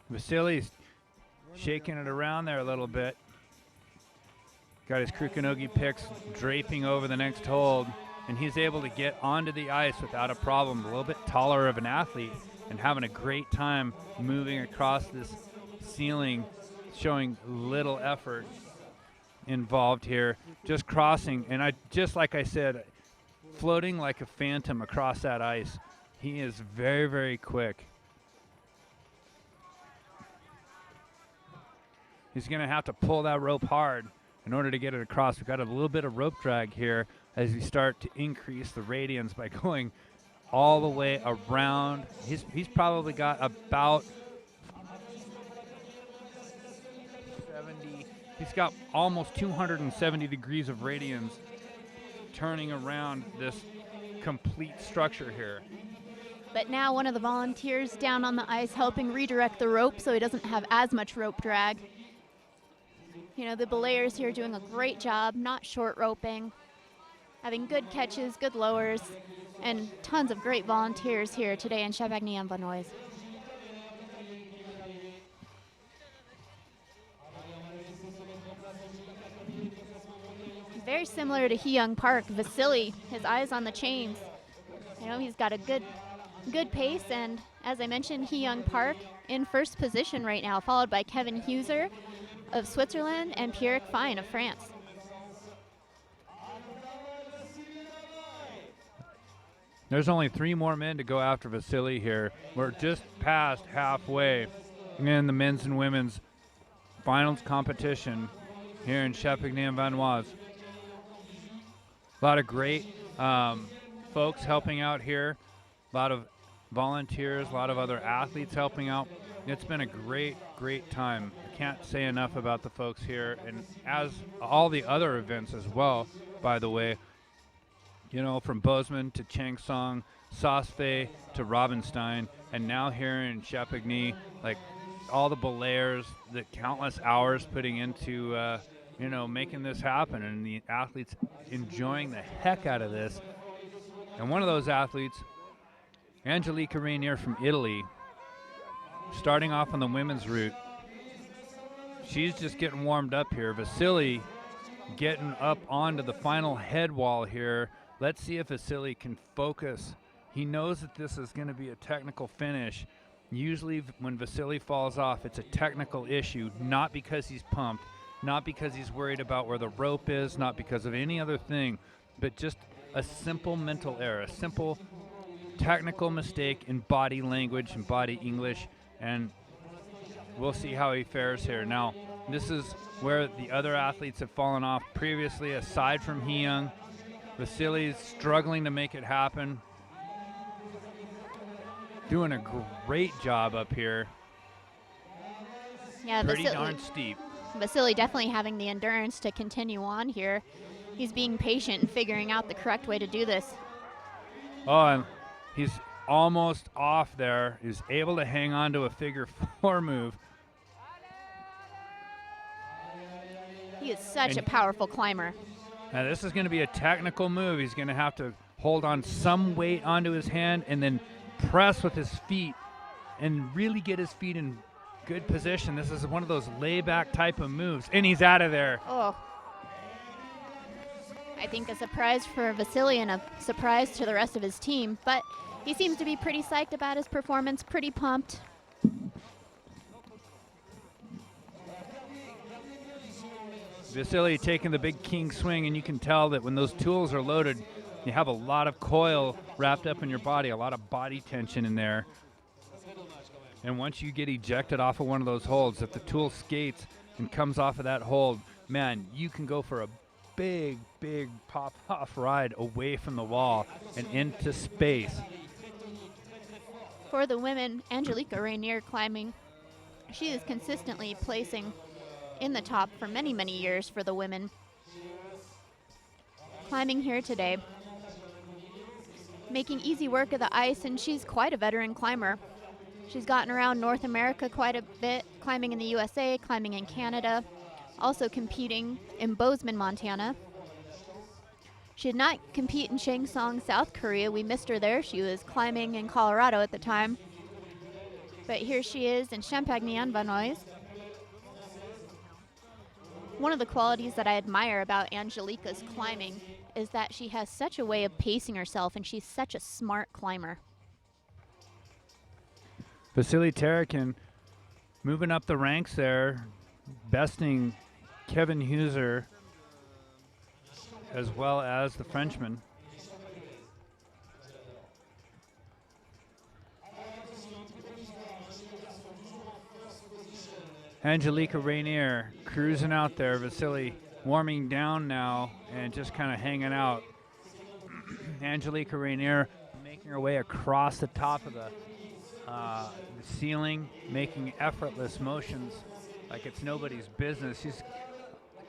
Vasily's shaking it around there a little bit. Got his Krukonogi picks draping over the next hold, and he's able to get onto the ice without a problem. A little bit taller of an athlete and having a great time moving across this ceiling, showing little effort involved here. Just crossing, and just like I said, floating like a phantom across that ice. He is very, very quick. He's going to have to pull that rope hard in order to get it across. We've got a little bit of rope drag here as we start to increase the radians by going all the way around. He's probably got about 70. He's got almost 270 degrees of radians turning around this complete structure here. But now one of the volunteers down on the ice helping redirect the rope so he doesn't have as much rope drag. The belayers here doing a great job, not short roping, having good catches, good lowers, and tons of great volunteers here today in Champagny-World. Very similar to Hee-Young Park, Vasily, his eyes on the chains. He's got a good pace, and as I mentioned, Hee-Young Park in first position right now, followed by Kevin Huser of Switzerland and Pierrick Fine of France. There's only 3 more men to go after Vasily here. We're just past halfway in the men's and women's finals competition here in Champagny-World. A lot of great folks helping out here, a lot of volunteers, a lot of other athletes helping out. It's been a great, great time. I can't say enough about the folks here, and as all the other events as well, by the way. From Bozeman to Changsong, Saas-Fee to Robinstein, and now here in Champagny, like all the belayers, the countless hours putting into, making this happen, and the athletes enjoying the heck out of this. And one of those athletes, Angelica Rainier from Italy, starting off on the women's route. She's just getting warmed up here. Vasily getting up onto the final head wall here. Let's see if Vasily can focus. He knows that this is going to be a technical finish. Usually when Vasily falls off, it's a technical issue, not because he's pumped, not because he's worried about where the rope is, not because of any other thing, but just a simple mental error, a simple technical mistake in body language and body English, and we'll see how he fares here. Now, this is where the other athletes have fallen off previously, aside from Hee-Young. Vasily's struggling to make it happen. Doing a great job up here. Yeah, Pretty darn steep. Vasily definitely having the endurance to continue on here. He's being patient and figuring out the correct way to do this. Oh, and he's almost off there. He's able to hang on to a figure 4 move. He is such a powerful climber. Now this is going to be a technical move. He's going to have to hold on some weight onto his hand and then press with his feet and really get his feet in good position. This is one of those layback type of moves, and he's out of there. Oh. I think a surprise for Vasily and a surprise to the rest of his team, but he seems to be pretty psyched about his performance, pretty pumped. Vasily taking the big king swing, and you can tell that when those tools are loaded, you have a lot of coil wrapped up in your body, a lot of body tension in there. And once you get ejected off of one of those holds, if the tool skates and comes off of that hold, man, you can go for a big, big pop-off ride away from the wall and into space. For the women, Angelica Rainier climbing. She is consistently placing in the top for many, many years for the women. Climbing here today, making easy work of the ice, and she's quite a veteran climber. She's gotten around North America quite a bit, climbing in the USA, climbing in Canada, also competing in Bozeman, Montana. She did not compete in Changsong, South Korea. We missed her there. She was climbing in Colorado at the time. But here she is in Champagny-World. One of the qualities that I admire about Angelica's climbing is that she has such a way of pacing herself, and she's such a smart climber. Vasily Tarakin moving up the ranks there, besting Kevin Huser as well as the Frenchman. Angelica Rainier cruising out there. Vasily warming down now and just kind of hanging out. Angelica Rainier making her way across the top of the ceiling, making effortless motions like it's nobody's business. She's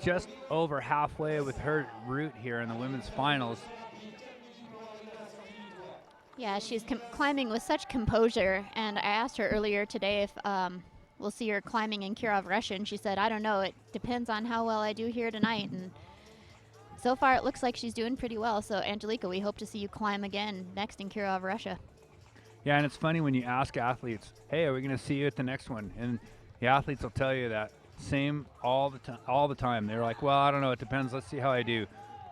just over halfway with her route here in the women's finals. Yeah, she's climbing with such composure, and I asked her earlier today if we'll see her climbing in Kirov, Russia, and she said, I don't know, it depends on how well I do here tonight, and so far it looks like she's doing pretty well. So Angelica, we hope to see you climb again next in Kirov, Russia. Yeah, and it's funny when you ask athletes, hey, are we going to see you at the next one? And the athletes will tell you that same all the time. They're like, well, I don't know, it depends, let's see how I do.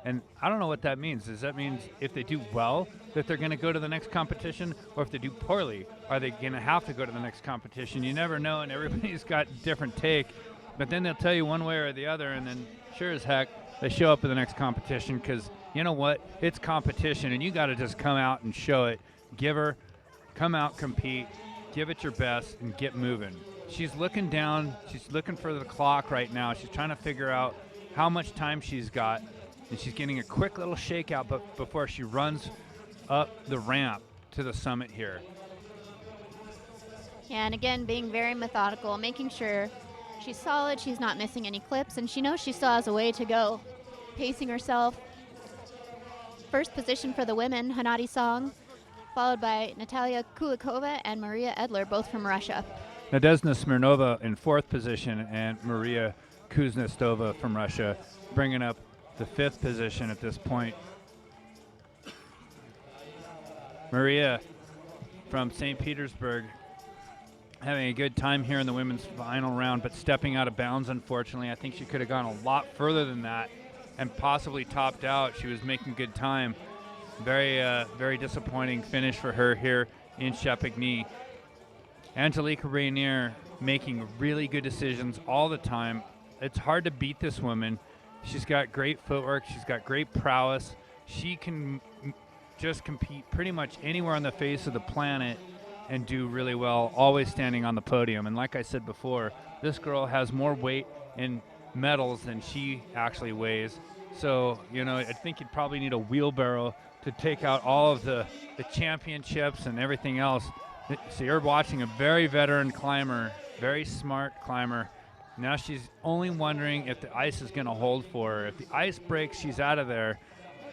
And I don't know what that means. Does that mean if they do well that they're going to go to the next competition, or if they do poorly, are they going to have to go to the next competition? You never know, and everybody's got different take. But then they'll tell you one way or the other, and then sure as heck, they show up at the next competition because, you know what, it's competition, and you got to just come out and show it. Come out, compete, give it your best, and get moving. She's looking down. She's looking for the clock right now. She's trying to figure out how much time she's got, and she's getting a quick little shakeout before she runs up the ramp to the summit here. Yeah, and again, being very methodical, making sure she's solid, she's not missing any clips, and she knows she still has a way to go. Pacing herself. First position for the women, Hanadi Song, followed by Natalia Kulikova and Maria Edler, both from Russia. Nadezhda Smirnova in fourth position, and Maria Kuznetsova from Russia bringing up the fifth position at this point. Maria from St. Petersburg having a good time here in the women's final round, but stepping out of bounds, unfortunately. I think she could have gone a lot further than that and possibly topped out. She was making good time. Very disappointing finish for her here in Champagny. Angelica Rainier making really good decisions all the time. It's hard to beat this woman. She's got great footwork. She's got great prowess. She can just compete pretty much anywhere on the face of the planet and do really well, always standing on the podium. And like I said before, this girl has more weight in medals than she actually weighs. So, you know, I think you'd probably need a wheelbarrow to take out all of the championships and everything else. So you're watching a very veteran climber, very smart climber. Now she's only wondering if the ice is going to hold for her. If the ice breaks, she's out of there.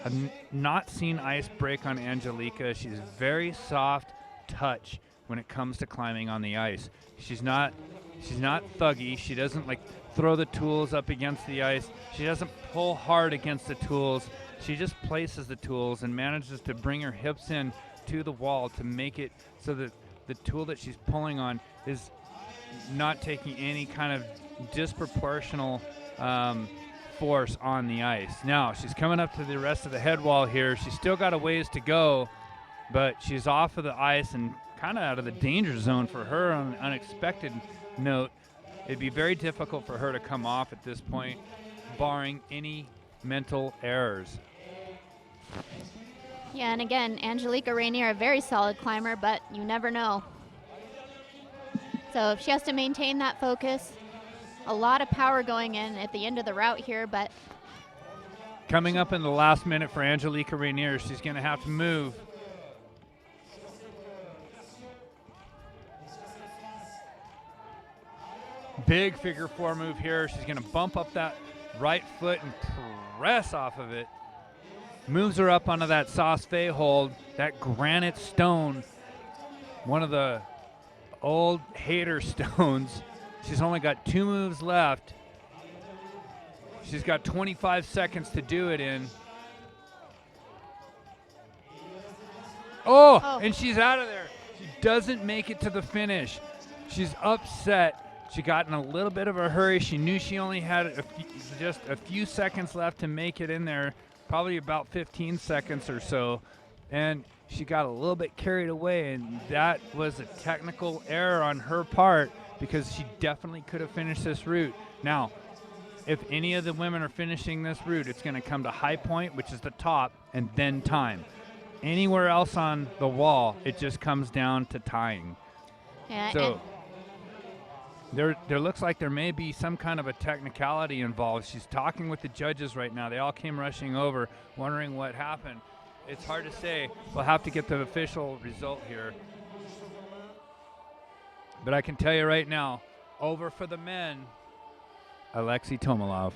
I've not seen ice break on Angelica. She's very soft touch when it comes to climbing on the ice. She's not thuggy. She doesn't like throw the tools up against the ice. She doesn't pull hard against the tools. She just places the tools and manages to bring her hips in to the wall to make it so that the tool that she's pulling on is not taking any kind of disproportional force on the ice. Now she's coming up to the rest of the head wall here. She's still got a ways to go, but she's off of the ice and kind of out of the danger zone for her on an unexpected note. It'd be very difficult for her to come off at this point, barring any mental errors. Yeah, and again, Angelica Rainier, a very solid climber, but you never know. So she has to maintain that focus. A lot of power going in at the end of the route here, but coming up in the last minute for Angelica Rainier, she's going to have to move. Big figure four move here. She's going to bump up that right foot and press off of it. Moves her up onto that Sausfait hold, that granite stone, one of the old hater stones. She's only got 2 moves left. She's got 25 seconds to do it in. Oh, and she's out of there. She doesn't make it to the finish. She's upset. She got in a little bit of a hurry. She knew she only had just a few seconds left to make it in there, probably about 15 seconds or so. And she got a little bit carried away, and that was a technical error on her part because she definitely could have finished this route. Now, if any of the women are finishing this route, it's going to come to high point, which is the top, and then time. Anywhere else on the wall, it just comes down to tying. yeah, So there looks like there may be some kind of a technicality involved. She's talking with the judges right now. They all came rushing over, wondering what happened. It's hard to say. We'll have to get the official result here. But I can tell you right now, over for the men, Alexei Tomilov.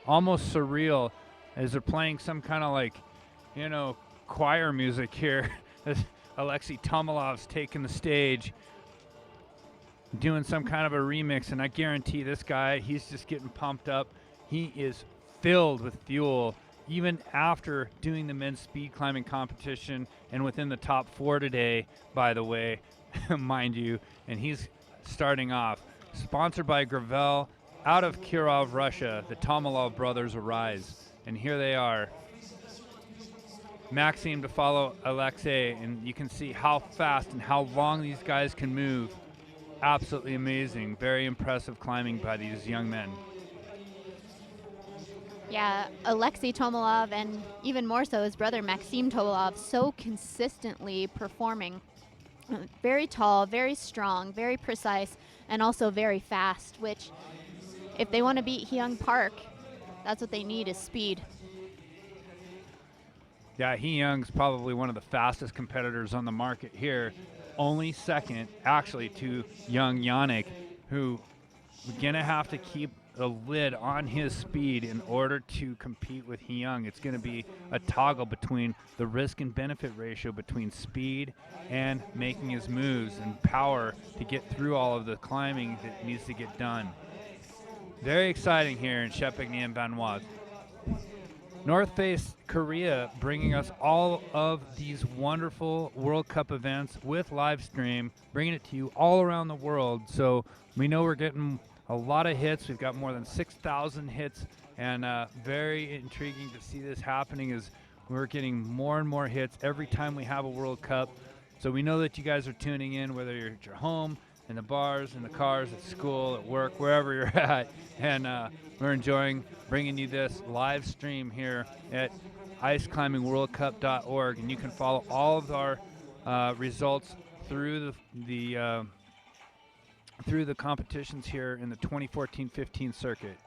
Almost surreal as they're playing some kind of like, you know, choir music here. Alexei Tomilov's taking the stage, doing some kind of a remix, and I guarantee this guy, he's just getting pumped up. He is filled with fuel, even after doing the men's speed climbing competition and within the top 4 today, by the way, mind you, and he's starting off. Sponsored by Gravel, out of Kirov, Russia, the Tomilov brothers arise, and here they are. Maxim to follow Alexei, and you can see how fast and how long these guys can move. Absolutely amazing. Very impressive climbing by these young men. Yeah, Alexei Tomilov, and even more so his brother Maxim Tomilov, so consistently performing. Very tall, very strong, very precise, and also very fast, which if they want to beat Hyung Park, that's what they need is speed. Yeah, Hee Young's probably one of the fastest competitors on the market here. Only second, actually, to young Yannick, who we're going to have to keep a lid on his speed in order to compete with Hee Young. It's going to be a toggle between the risk and benefit ratio between speed and making his moves and power to get through all of the climbing that needs to get done. Very exciting here in Champagny and Vanoise. North Face Korea bringing us all of these wonderful World Cup events with live stream, bringing it to you all around the world. So we know we're getting a lot of hits. We've got more than 6,000 hits, and very intriguing to see this happening as we're getting more and more hits every time we have a World Cup. So we know that you guys are tuning in, whether you're at your home, in the bars, in the cars, at school, at work, wherever you're at. And we're enjoying bringing you this live stream here at iceclimbingworldcup.org. And you can follow all of our results through the through the competitions here in the 2014-15 circuit.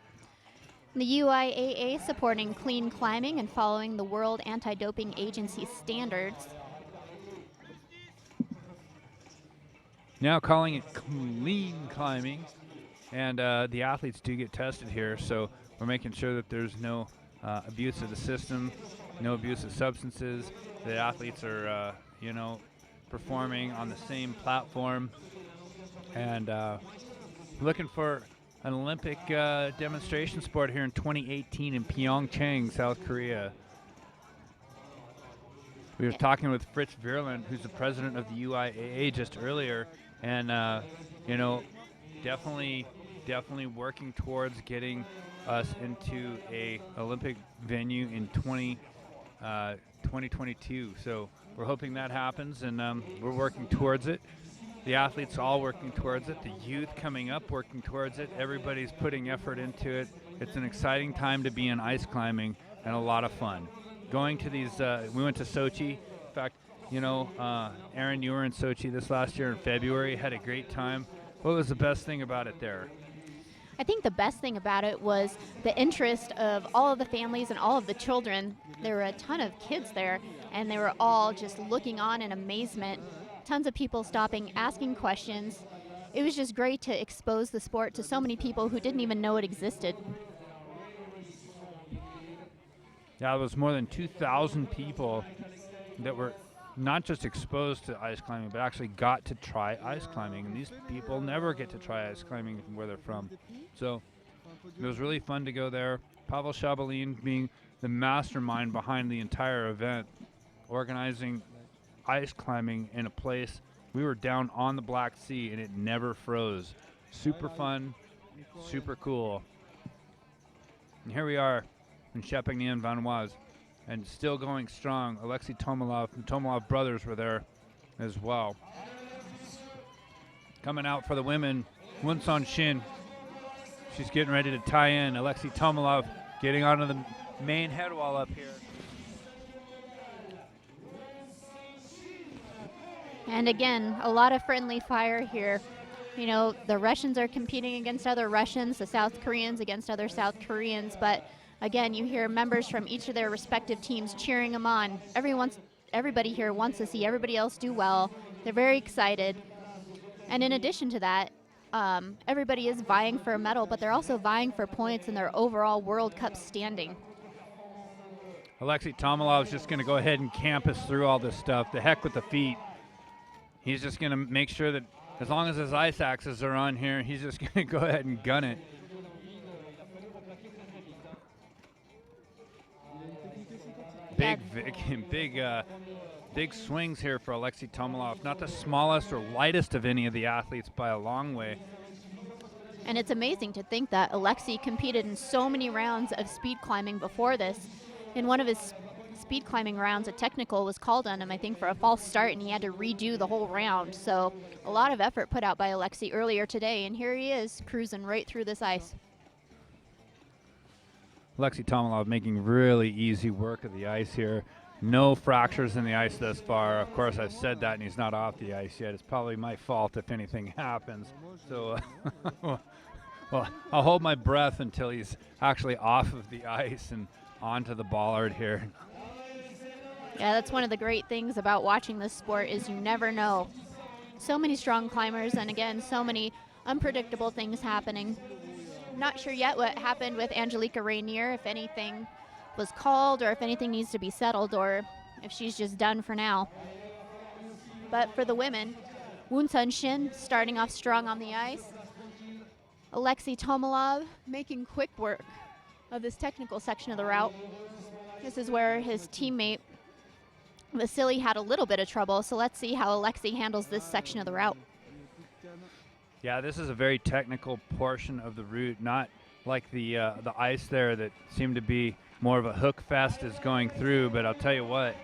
The UIAA supporting clean climbing and following the World Anti-Doping Agency standards. Now calling it clean climbing, and the athletes do get tested here, so we're making sure that there's no abuse of the system, no abuse of substances. The athletes are, performing on the same platform, and looking for an Olympic demonstration sport here in 2018 in Pyeongchang, South Korea. We were talking with Fritz Virland, who's the president of the UIAA, just earlier, and definitely working towards getting us into a Olympic venue in 2022. So we're hoping that happens, and we're working towards it. The athletes all working towards it. The youth coming up working towards it. Everybody's putting effort into it. It's an exciting time to be in ice climbing and a lot of fun. Going to these, we went to Sochi. In fact, Aaron, you were in Sochi this last year in February. Had a great time. What was the best thing about it there? I think the best thing about it was the interest of all of the families and all of the children. There were a ton of kids there, and they were all just looking on in amazement. Tons of people stopping, asking questions. It was just great to expose the sport to so many people who didn't even know it existed. Yeah, it was more than 2,000 people that were not just exposed to ice climbing, but actually got to try ice climbing. And these people never get to try ice climbing from where they're from. So it was really fun to go there. Pavel Shabalin being the mastermind behind the entire event, organizing ice climbing in a place. We were down on the Black Sea and it never froze. Super fun, super cool. And here we are in Champagny-World, and still going strong. Alexei Tomilov and Tomilov brothers were there as well. Coming out for the women, Wunsan Shin. She's getting ready to tie in. Alexei Tomilov getting onto the main head wall up here. And again, a lot of friendly fire here. The Russians are competing against other Russians, the South Koreans against other South Koreans, but again, you hear members from each of their respective teams cheering them on. Everybody here wants to see everybody else do well. They're very excited. And in addition to that, everybody is vying for a medal, but they're also vying for points in their overall World Cup standing. Alexei Tomilov is just going to go ahead and camp us through all this stuff. The heck with the feet. He's just going to make sure that as long as his ice axes are on here, he's just going to go ahead and gun it. Big swings here for Alexei Tomilov. Not the smallest or lightest of any of the athletes by a long way. And it's amazing to think that Alexei competed in so many rounds of speed climbing before this. In one of his speed climbing rounds, a technical was called on him, I think, for a false start, and he had to redo the whole round. So a lot of effort put out by Alexei earlier today, and here he is cruising right through this ice. Alexei Tomilov making really easy work of the ice here. No fractures in the ice thus far. Of course, I've said that, and he's not off the ice yet. It's probably my fault if anything happens. So, well, I'll hold my breath until he's actually off of the ice and onto the bollard here. Yeah, that's one of the great things about watching this sport is you never know. So many strong climbers, and again, so many unpredictable things happening. Not sure yet what happened with Angelica Rainier, if anything was called or if anything needs to be settled or if she's just done for now. But for the women, Wunsan Shin starting off strong on the ice. Alexei Tomilov making quick work of this technical section of the route. This is where his teammate Vasily had a little bit of trouble, so let's see how Alexei handles this section of the route. Yeah, this is a very technical portion of the route, not like the ice there that seemed to be more of a hook fest is going through. But I'll tell you what,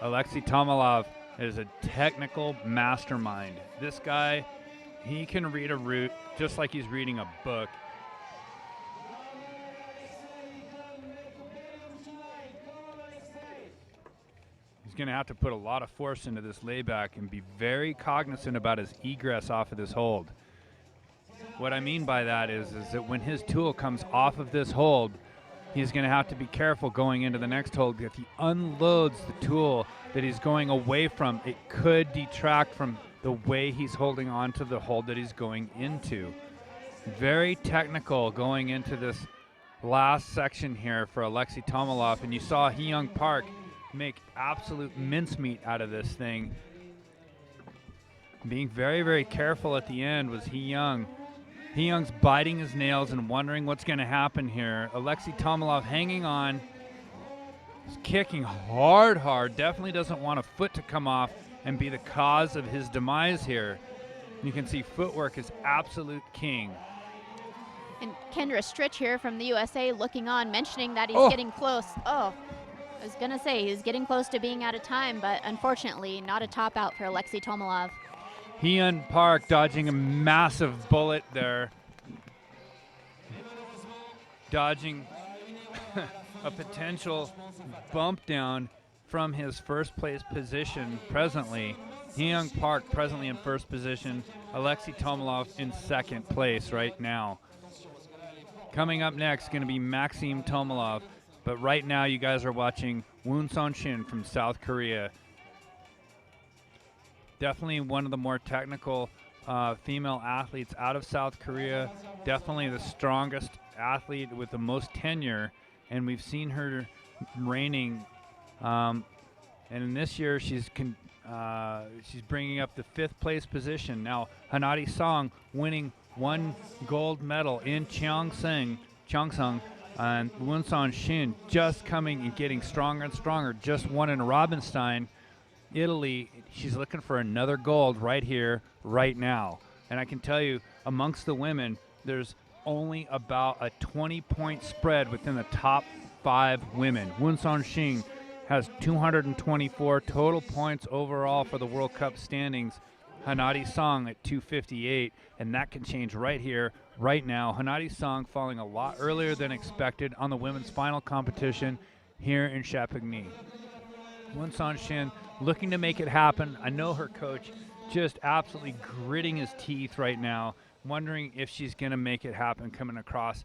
Alexei Tomilov is a technical mastermind. This guy, he can read a route just like he's reading a book. He's He's going to have to put a lot of force into this layback and be very cognizant about his egress off of this hold. What I mean by that is that when his tool comes off of this hold, he's going to have to be careful going into the next hold. If he unloads the tool that he's going away from, it could detract from the way he's holding on to the hold that he's going into. Very technical going into this last section here for Alexei Tomilov, and you saw Hee-Young Park make absolute mincemeat out of this thing. Being very, very careful at the end was Hee-Young. Hee-Young's biting his nails and wondering what's going to happen here. Alexei Tomilov hanging on. He's kicking hard. Definitely doesn't want a foot to come off and be the cause of his demise here. You can see footwork is absolute king. And Kendra Stritch here from the USA looking on, mentioning that he's getting close. Oh, I was going to say he's getting close to being out of time, but unfortunately not a top out for Alexei Tomilov. Hee-Young Park dodging a massive bullet there. Dodging a potential bump down from his first place position presently. Hee-Young Park presently in first position. Alexei Tomilov in second place right now. Coming up next going to be Maxim Tomilov. But right now you guys are watching Woon Son-shin from South Korea. Definitely one of the more technical female athletes out of South Korea. Definitely the strongest athlete with the most tenure. And we've seen her reigning. And in this year, she's bringing up the 5th place position. Now, Hanari Song winning 1 gold medal in Cheongsang, and Woon Son-shin just coming and getting stronger and stronger. Just won in Rabenstein, Italy. She's looking for another gold right here, right now. And I can tell you, amongst the women, there's only about a 20-point spread within the top 5 women. Woon Son-shin has 224 total points overall for the World Cup standings. Hanari Song at 258, and that can change right here, right now. Hanari Song falling a lot earlier than expected on the women's final competition here in Champagny. Woon Son-shin looking to make it happen. I know her coach just absolutely gritting his teeth right now, wondering if she's going to make it happen coming across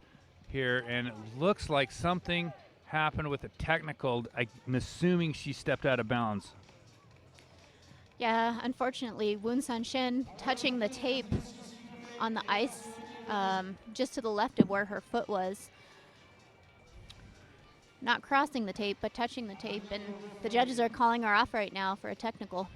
here. And it looks like something happened with a technical. I'm assuming she stepped out of bounds. Yeah, unfortunately, Woon Son-shin touching the tape on the ice just to the left of where her foot was. Not crossing the tape, but touching the tape, and the judges are calling her off right now for a technical.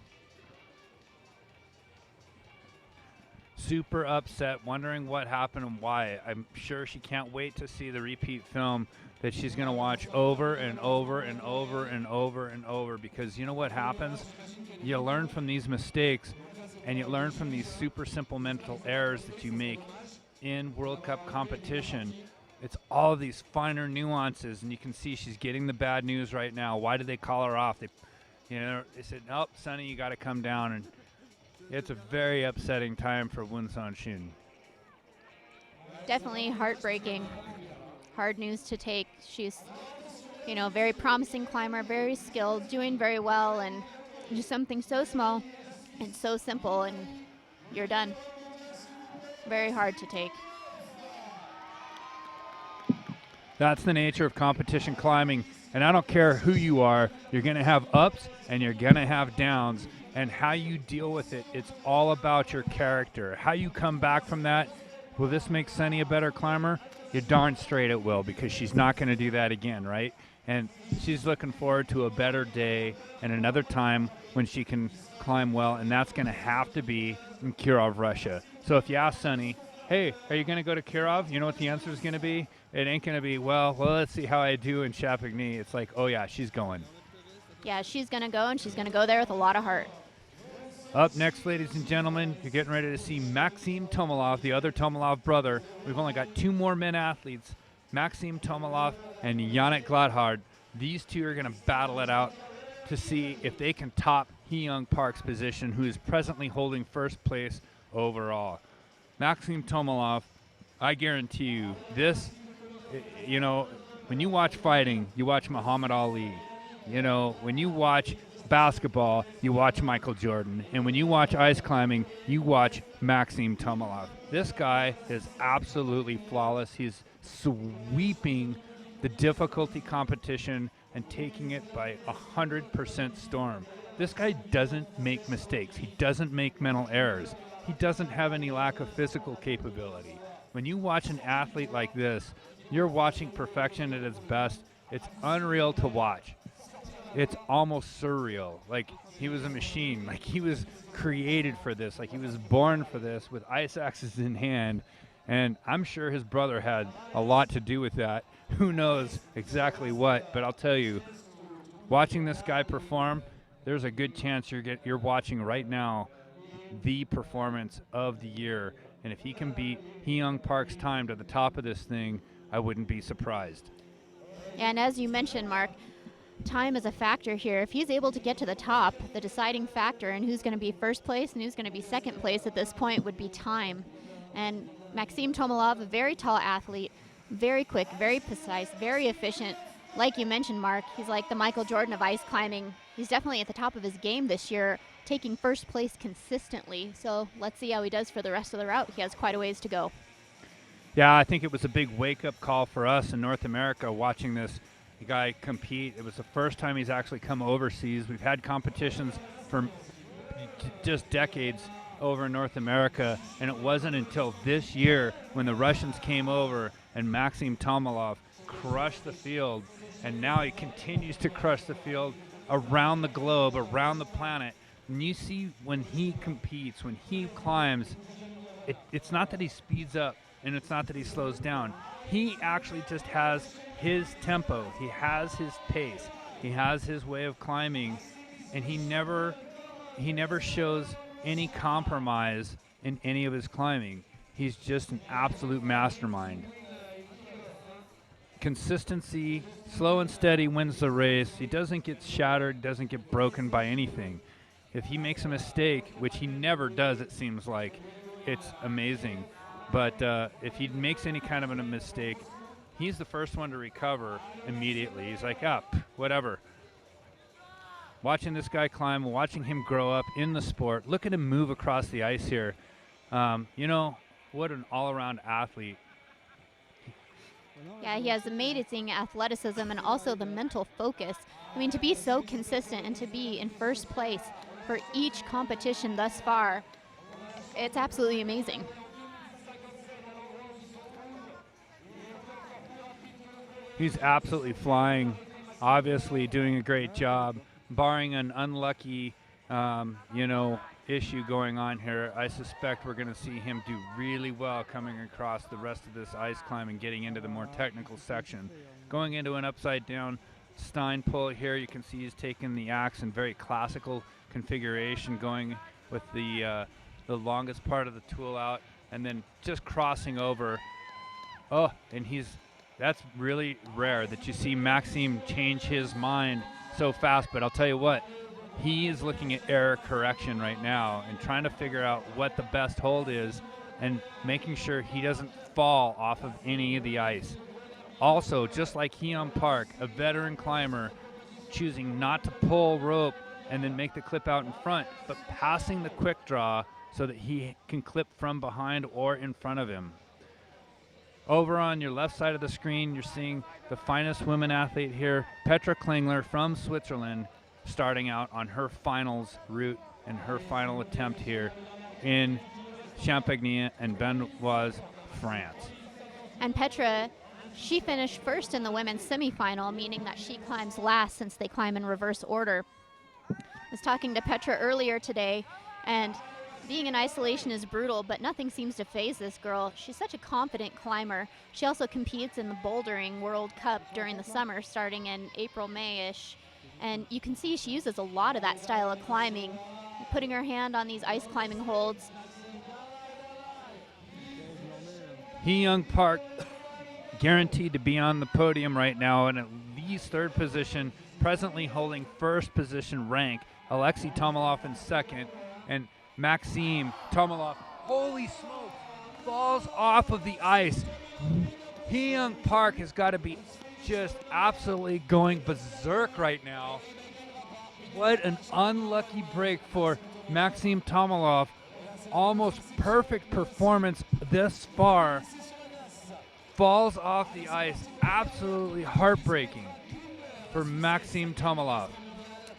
Super upset, wondering what happened and why. I'm sure she can't wait to see the repeat film that she's going to watch over and over and over and over and over, because you know what happens? You learn from these mistakes, and you learn from these super simple mental errors that you make in World Cup competition. It's all these finer nuances, and you can see she's getting the bad news right now. Why did they call her off? They said, "Nope, Sonny, you got to come down." And it's a very upsetting time for Woon Son-shin. Definitely heartbreaking. Hard news to take. She's, very promising climber, very skilled, doing very well, and just something so small and so simple, and you're done. Very hard to take. That's the nature of competition climbing, and I don't care who you are, you're going to have ups and you're going to have downs, and how you deal with it, it's all about your character. How you come back from that. Will this make Sunny a better climber? You're darn straight it will, because she's not going to do that again, right? And she's looking forward to a better day and another time when she can climb well, and that's going to have to be in Kirov, Russia. So if you ask Sunny, hey, are you going to go to Kirov? You know what the answer is going to be? It ain't going to be, well, let's see how I do in Champagny. It's like, oh, yeah, she's going. Yeah, she's going to go, and she's going to go there with a lot of heart. Up next, ladies and gentlemen, you're getting ready to see Maxim Tomilov, the other Tomilov brother. We've only got 2 more men athletes, Maxim Tomilov and Yannick Gladhard. These 2 are going to battle it out to see if they can top Hee-Young Park's position, who is presently holding first place overall. Maxim Tomilov, I guarantee you, this, when you watch fighting, you watch Muhammad Ali. When you watch basketball, you watch Michael Jordan. And when you watch ice climbing, you watch Maxim Tomilov. This guy is absolutely flawless. He's sweeping the difficulty competition and taking it by 100% storm. This guy doesn't make mistakes. He doesn't make mental errors. He doesn't have any lack of physical capability. When you watch an athlete like this, you're watching perfection at its best. It's unreal to watch. It's almost surreal. Like he was a machine. Like he was created for this. Like he was born for this with ice axes in hand. And I'm sure his brother had a lot to do with that. Who knows exactly what, but I'll tell you, watching this guy perform, there's a good chance you're watching right now the performance of the year. And if he can beat Hee-Young Park's time to the top of this thing, I wouldn't be surprised. And as you mentioned, Mark, time is a factor here. If he's able to get to the top, the deciding factor in who's going to be first place and who's going to be second place at this point would be time. And Maxim Tomilov, a very tall athlete, very quick, very precise, very efficient. Like you mentioned, Mark, he's like the Michael Jordan of ice climbing. He's definitely at the top of his game this year, taking first place consistently. So let's see how he does for the rest of the route. He has quite a ways to go. Yeah, I think it was a big wake-up call for us in North America watching this guy compete. It was the first time he's actually come overseas. We've had competitions for just decades over in North America, and it wasn't until this year when the Russians came over and Maxim Tomilov crushed the field, and now he continues to crush the field around the globe, around the planet. And you see when he competes, when he climbs, it's not that he speeds up and it's not that he slows down. He actually just has his tempo. He has his pace. He has his way of climbing, and he never shows any compromise in any of his climbing. He's just an absolute mastermind. Consistency, slow and steady wins the race. He doesn't get shattered, doesn't get broken by anything. If he makes a mistake, which he never does, it seems like, it's amazing. But if he makes any kind of a mistake, he's the first one to recover immediately. He's like, whatever. Watching this guy climb, watching him grow up in the sport, look at him move across the ice here. What an all-around athlete. Yeah, he has amazing athleticism and also the mental focus. I mean, to be so consistent and to be in first place for each competition thus far, it's absolutely amazing. He's absolutely flying, obviously doing a great job. Barring an unlucky, issue going on here, I suspect we're going to see him do really well coming across the rest of this ice climb and getting into the more technical section. Going into an upside-down Stein pull here, you can see he's taking the axe in very classical configuration, going with the longest part of the tool out, and then just crossing over. Oh, and that's really rare that you see Maxim change his mind so fast, but I'll tell you what, he is looking at error correction right now and trying to figure out what the best hold is and making sure he doesn't fall off of any of the ice. Also, just like Hee-Young Park, a veteran climber, choosing not to pull rope and then make the clip out in front, but passing the quick draw so that he can clip from behind or in front of him. Over on your left side of the screen, you're seeing the finest women athlete here, Petra Klingler from Switzerland, starting out on her finals route and her final attempt here in Champagny and Benoist, France. And Petra, she finished first in the women's semifinal, meaning that she climbs last since they climb in reverse order. I was talking to Petra earlier today, and being in isolation is brutal, but nothing seems to faze this girl. She's such a confident climber. She also competes in the bouldering World Cup during the summer, starting in April, May-ish. And you can see she uses a lot of that style of climbing, putting her hand on these ice climbing holds. Hee-Young Park guaranteed to be on the podium right now in at least third position, presently holding first position rank. Alexei Tomilov in second, and Maxim Tomilov, holy smokes, falls off of the ice. Hee-Young Park has got to be just absolutely going berserk right now. What an unlucky break for Maxim Tomilov. Almost perfect performance this far. Falls off the ice. Absolutely heartbreaking for Maxim Tomilov.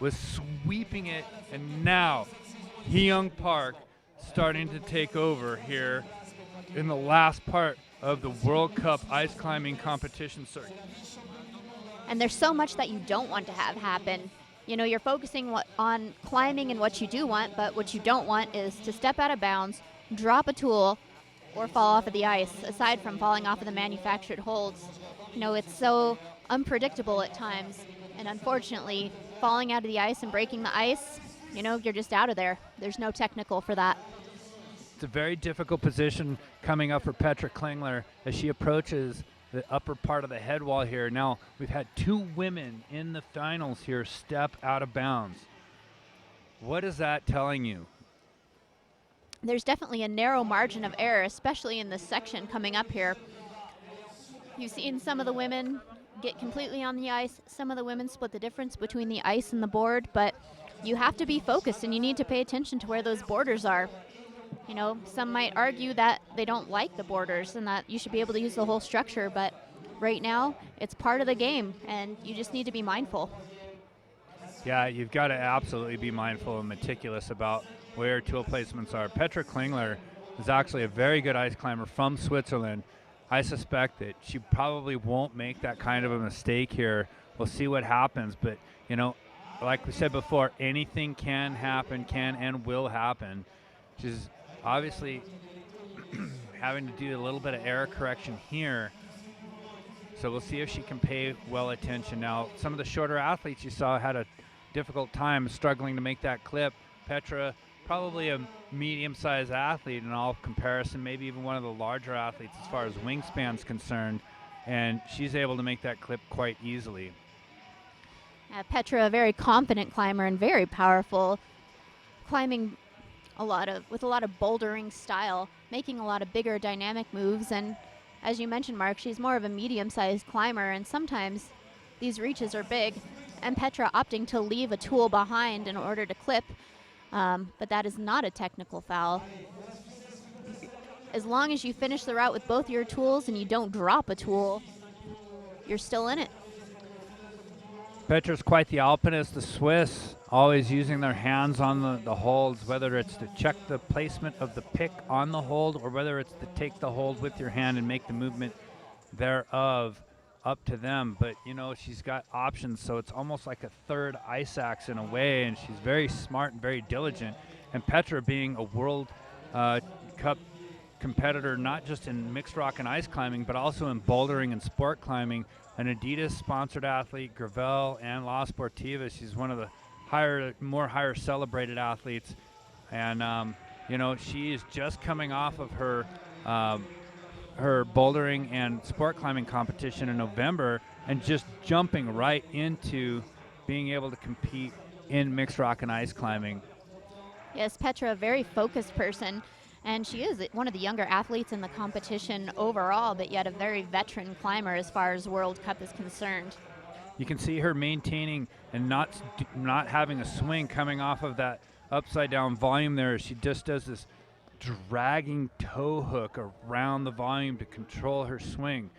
Was sweeping it, and now Hyung Park starting to take over here in the last part of the World Cup ice climbing competition circuit. And there's so much that you don't want to have happen. You know, you're focusing on climbing and what you do want, but what you don't want is to step out of bounds, drop a tool, or fall off of the ice, aside from falling off of the manufactured holds. You know, it's so unpredictable at times, and unfortunately, falling out of the ice and breaking the ice, you know, you're just out of there. There's no technical for that. It's a very difficult position coming up for Petra Klingler as she approaches the upper part of the head wall here. Now, we've had 2 women in the finals here step out of bounds. What is that telling you? There's definitely a narrow margin of error, especially in this section coming up here. You've seen some of the women get completely on the ice. Some of the women split the difference between the ice and the board, but you have to be focused and you need to pay attention to where those borders are. You know, some might argue that they don't like the borders and that you should be able to use the whole structure, but right now it's part of the game and you just need to be mindful. Yeah, you've got to absolutely be mindful and meticulous about where tool placements are. Petra Klingler is actually a very good ice climber from Switzerland. I suspect that she probably won't make that kind of a mistake here. We'll see what happens, but you know, like we said before, anything can happen, can and will happen. She's obviously having to do a little bit of error correction here. So we'll see if she can pay well attention. Now, some of the shorter athletes you saw had a difficult time struggling to make that clip. Petra, probably a medium-sized athlete in all comparison, maybe even one of the larger athletes as far as wingspan's concerned, and she's able to make that clip quite easily. Petra, a very confident climber and very powerful, climbing with a lot of bouldering style, making a lot of bigger dynamic moves. And as you mentioned, Mark, she's more of a medium-sized climber, and sometimes these reaches are big. And Petra opting to leave a tool behind in order to clip, but that is not a technical foul. As long as you finish the route with both your tools and you don't drop a tool, you're still in it. Petra's quite the alpinist. The Swiss always using their hands on the holds, whether it's to check the placement of the pick on the hold or whether it's to take the hold with your hand and make the movement thereof, up to them. But you know, she's got options, so it's almost like a third ice axe in a way, and she's very smart and very diligent. And Petra, being a World Cup competitor, not just in mixed rock and ice climbing, but also in bouldering and sport climbing, an Adidas-sponsored athlete, Gravel and La Sportiva. She's one of the higher celebrated athletes, and you know, she is just coming off of her bouldering and sport climbing competition in November and just jumping right into being able to compete in mixed rock and ice climbing. Yes, Petra, a very focused person, and she is one of the younger athletes in the competition overall, but yet a very veteran climber as far as World Cup is concerned. You can see her maintaining and not having a swing coming off of that upside down volume there. She just does this dragging toe hook around the volume to control her swing.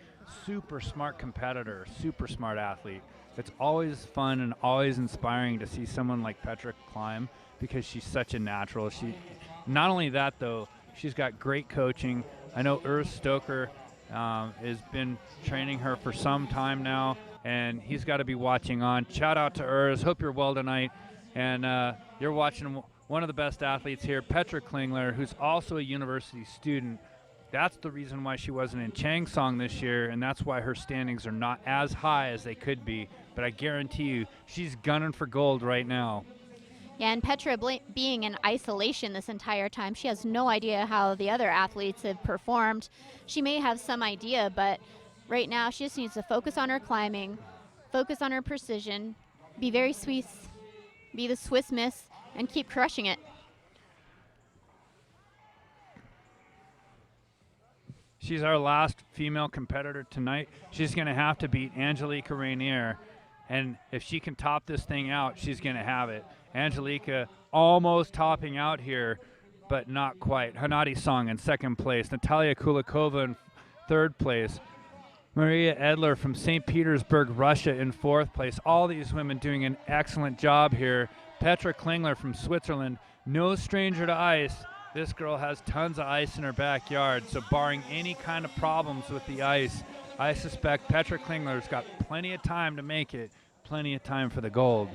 Super smart competitor, super smart athlete. It's always fun and always inspiring to see someone like Petra climb because she's such a natural. Not only that though, she's got great coaching. I know Urs Stoker has been training her for some time now, and he's got to be watching on. Shout out to Urs. Hope you're well tonight. And you're watching one of the best athletes here, Petra Klingler, who's also a university student. That's the reason why she wasn't in Changsong this year, and that's why her standings are not as high as they could be. But I guarantee you, she's gunning for gold right now. Yeah, and Petra being in isolation this entire time, she has no idea how the other athletes have performed. She may have some idea, but right now she just needs to focus on her climbing, focus on her precision, be very Swiss, be the Swiss Miss, and keep crushing it. She's our last female competitor tonight. She's going to have to beat Angelica Rainier And if she can top this thing out, she's going to have it. Angelica almost topping out here, but not quite. Hanadi Song in second place. Natalia Kulikova in third place. Maria Edler from St. Petersburg, Russia in fourth place. All these women doing an excellent job here. Petra Klingler from Switzerland, no stranger to ice. This girl has tons of ice in her backyard, so barring any kind of problems with the ice, I suspect Petra Klingler's got plenty of time to make it, plenty of time for the gold.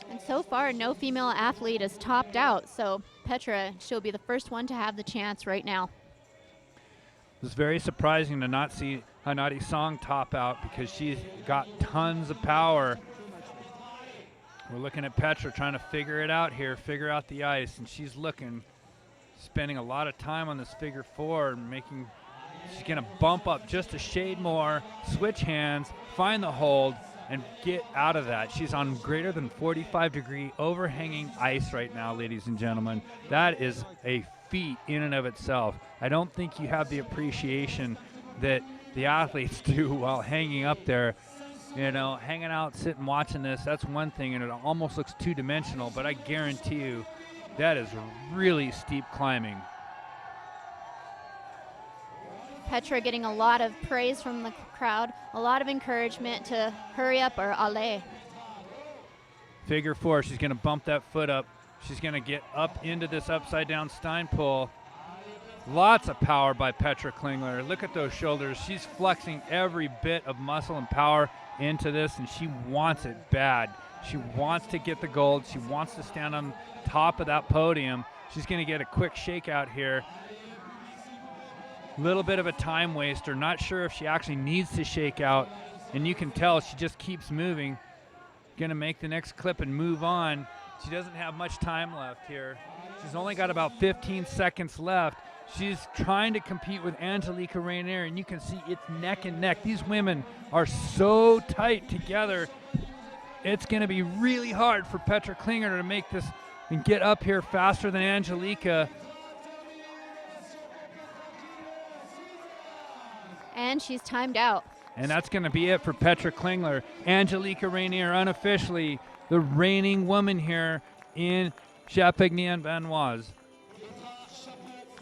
And so far, no female athlete has topped out, so Petra, she'll be the first one to have the chance right now. It was very surprising to not see Hanadi Song top out because she's got tons of power. We're looking at Petra trying to figure it out here, figure out the ice, and she's spending a lot of time on this figure four and she's gonna bump up just a shade more, switch hands, find the hold, and get out of that. She's on greater than 45-degree overhanging ice right now, ladies and gentlemen. That is a feat in and of itself. I don't think you have the appreciation that the athletes do while hanging up there. You know, hanging out, sitting, watching this, that's one thing, and it almost looks two-dimensional, but I guarantee you that is really steep climbing. Petra getting a lot of praise from the crowd, a lot of encouragement to hurry up or allez. Figure four, she's going to bump that foot up. She's going to get up into this upside-down Stein pull. Lots of power by Petra Klingler. Look at those shoulders. She's flexing every bit of muscle and power into this, and she wants it bad. She wants to get the gold. She wants to stand on top of that podium. She's going to get a quick shakeout here. Little bit of a time waster. Not sure if she actually needs to shake out, and you can tell she just keeps moving. Going to make the next clip and move on. She doesn't have much time left here. She's only got about 15 seconds left. She's trying to compete with Angelica Rainier, and you can see it's neck and neck. These women are so tight together. It's going to be really hard for Petra Klingler to make this and get up here faster than Angelica. And she's timed out. And that's going to be it for Petra Klingler. Angelica Rainier, unofficially the reigning woman here in Champagny-World.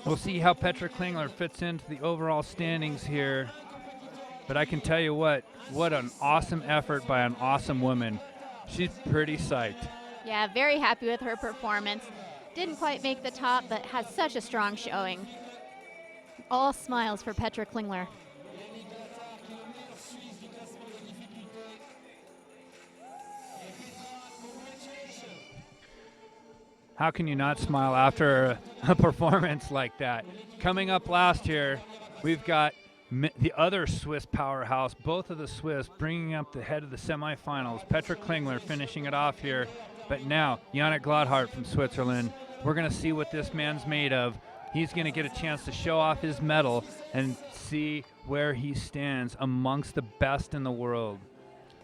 We'll see how Petra Klingler fits into the overall standings here. But I can tell you what an awesome effort by an awesome woman. She's pretty psyched. Yeah, very happy with her performance. Didn't quite make the top, but has such a strong showing. All smiles for Petra Klingler. How can you not smile after a performance like that? Coming up last here, we've got the other Swiss powerhouse, both of the Swiss bringing up the head of the semifinals. Petra Klingler finishing it off here. But now, Yannick Gladhart from Switzerland. We're going to see what this man's made of. He's going to get a chance to show off his medal and see where he stands amongst the best in the world.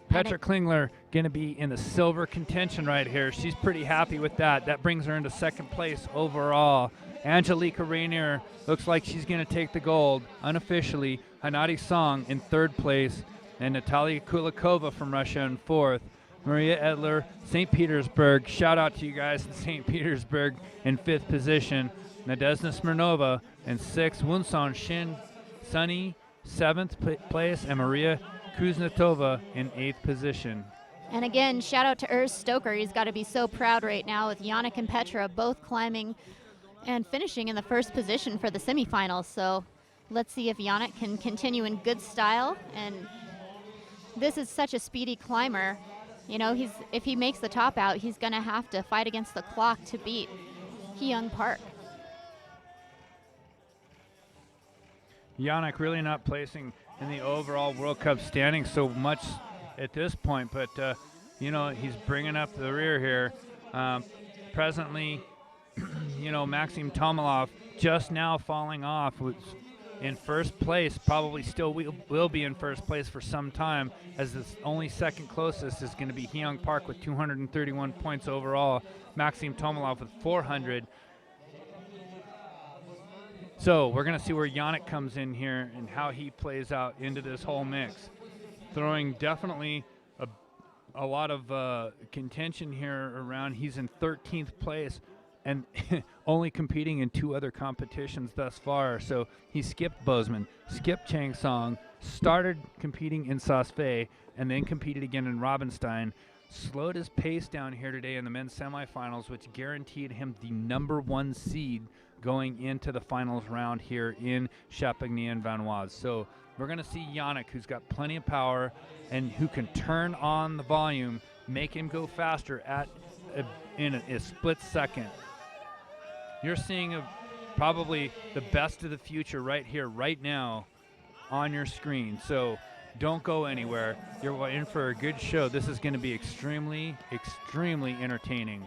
Petra Klingler going to be in the silver contention right here. She's pretty happy with that. That brings her into second place overall. Angelica Rainier looks like she's going to take the gold unofficially. Hanadi Song in third place, and Natalia Kulikova from Russia in fourth. Maria Edler, St. Petersburg. Shout out to you guys in St. Petersburg in fifth position. Nadezhda Smirnova in sixth. Wunson Shin Sunny, seventh place, and Maria Kuznetsova in eighth position. And again, shout out to Urs Stoker. He's got to be so proud right now with Yannick and Petra both climbing and finishing in the first position for the semifinals. So let's see if Yannick can continue in good style. And this is such a speedy climber. You know, if he makes the top out, he's going to have to fight against the clock to beat Hee-Young Park. Yannick really not placing in the overall World Cup standing so much at this point, but you know, he's bringing up the rear here. Presently, you know, Maxim Tomilov just now falling off, was in first place, probably still will be in first place for some time, as the only second closest is going to be Hee-Young Park with 231 points overall. Maxim Tomilov with 400. So we're going to see where Yannick comes in here and how he plays out into this whole mix. Throwing definitely a a lot of contention here around. He's in 13th place and only competing in 2 other competitions thus far. So he skipped Bozeman, skipped Changsong, started competing in Saas-Fee, and then competed again in Robinstein. Slowed his pace down here today in the men's semifinals, which guaranteed him the #1 seed going into the finals round here in Champagny and Vanoise. So we're going to see Yannick, who's got plenty of power and who can turn on the volume, make him go faster in a split second. You're seeing probably the best of the future right here, right now on your screen. So don't go anywhere. You're in for a good show. This is going to be extremely, extremely entertaining.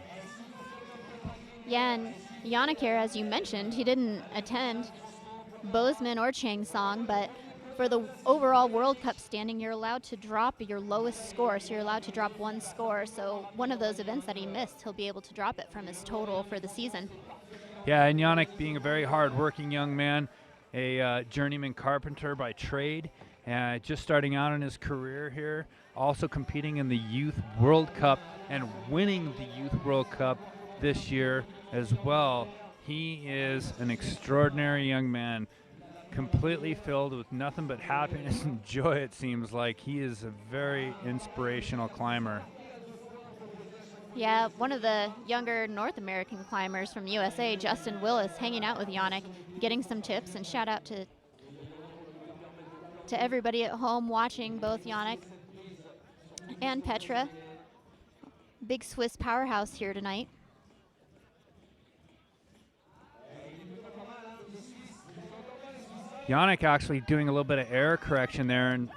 Yeah, and Yannick here, as you mentioned, he didn't attend Bozeman or Changsong, but for the overall World Cup standing, you're allowed to drop your lowest score, so you're allowed to drop 1 score. So one of those events that he missed, he'll be able to drop it from his total for the season. Yeah, and Yannick being a very hard-working young man, a journeyman carpenter by trade, just starting out in his career here, also competing in the Youth World Cup and winning the Youth World Cup this year as well. He is an extraordinary young man, completely filled with nothing but happiness and joy, it seems like. He is a very inspirational climber. Yeah, one of the younger North American climbers from USA, Justin Willis, hanging out with Yannick, getting some tips, and shout out to everybody at home watching both Yannick and Petra. Big Swiss powerhouse here tonight. Yannick actually doing a little bit of error correction there, and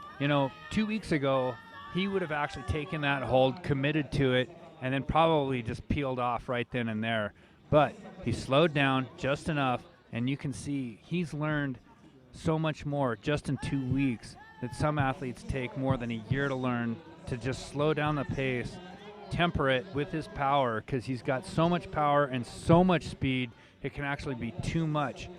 2 weeks ago he would have actually taken that hold, committed to it, and then probably just peeled off right then and there. But he slowed down just enough, and you can see he's learned so much more just in 2 weeks that some athletes take more than a year to learn, to just slow down the pace, temper it with his power, because he's got so much power and so much speed, it can actually be too much.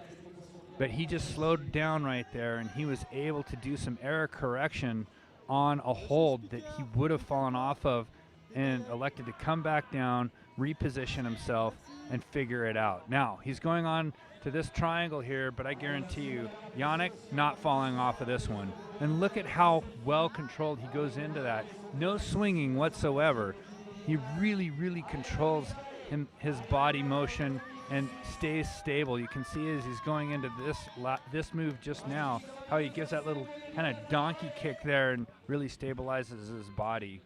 But he just slowed down right there, and he was able to do some error correction on a hold that he would have fallen off of, and elected to come back down, reposition himself, and figure it out. Now, he's going on to this triangle here, but I guarantee you, Yannick not falling off of this one. And look at how well controlled he goes into that. No swinging whatsoever. He really, really controls his body motion and stays stable. You can see as he's going into this move just now, how he gives that little kind of donkey kick there and really stabilizes his body.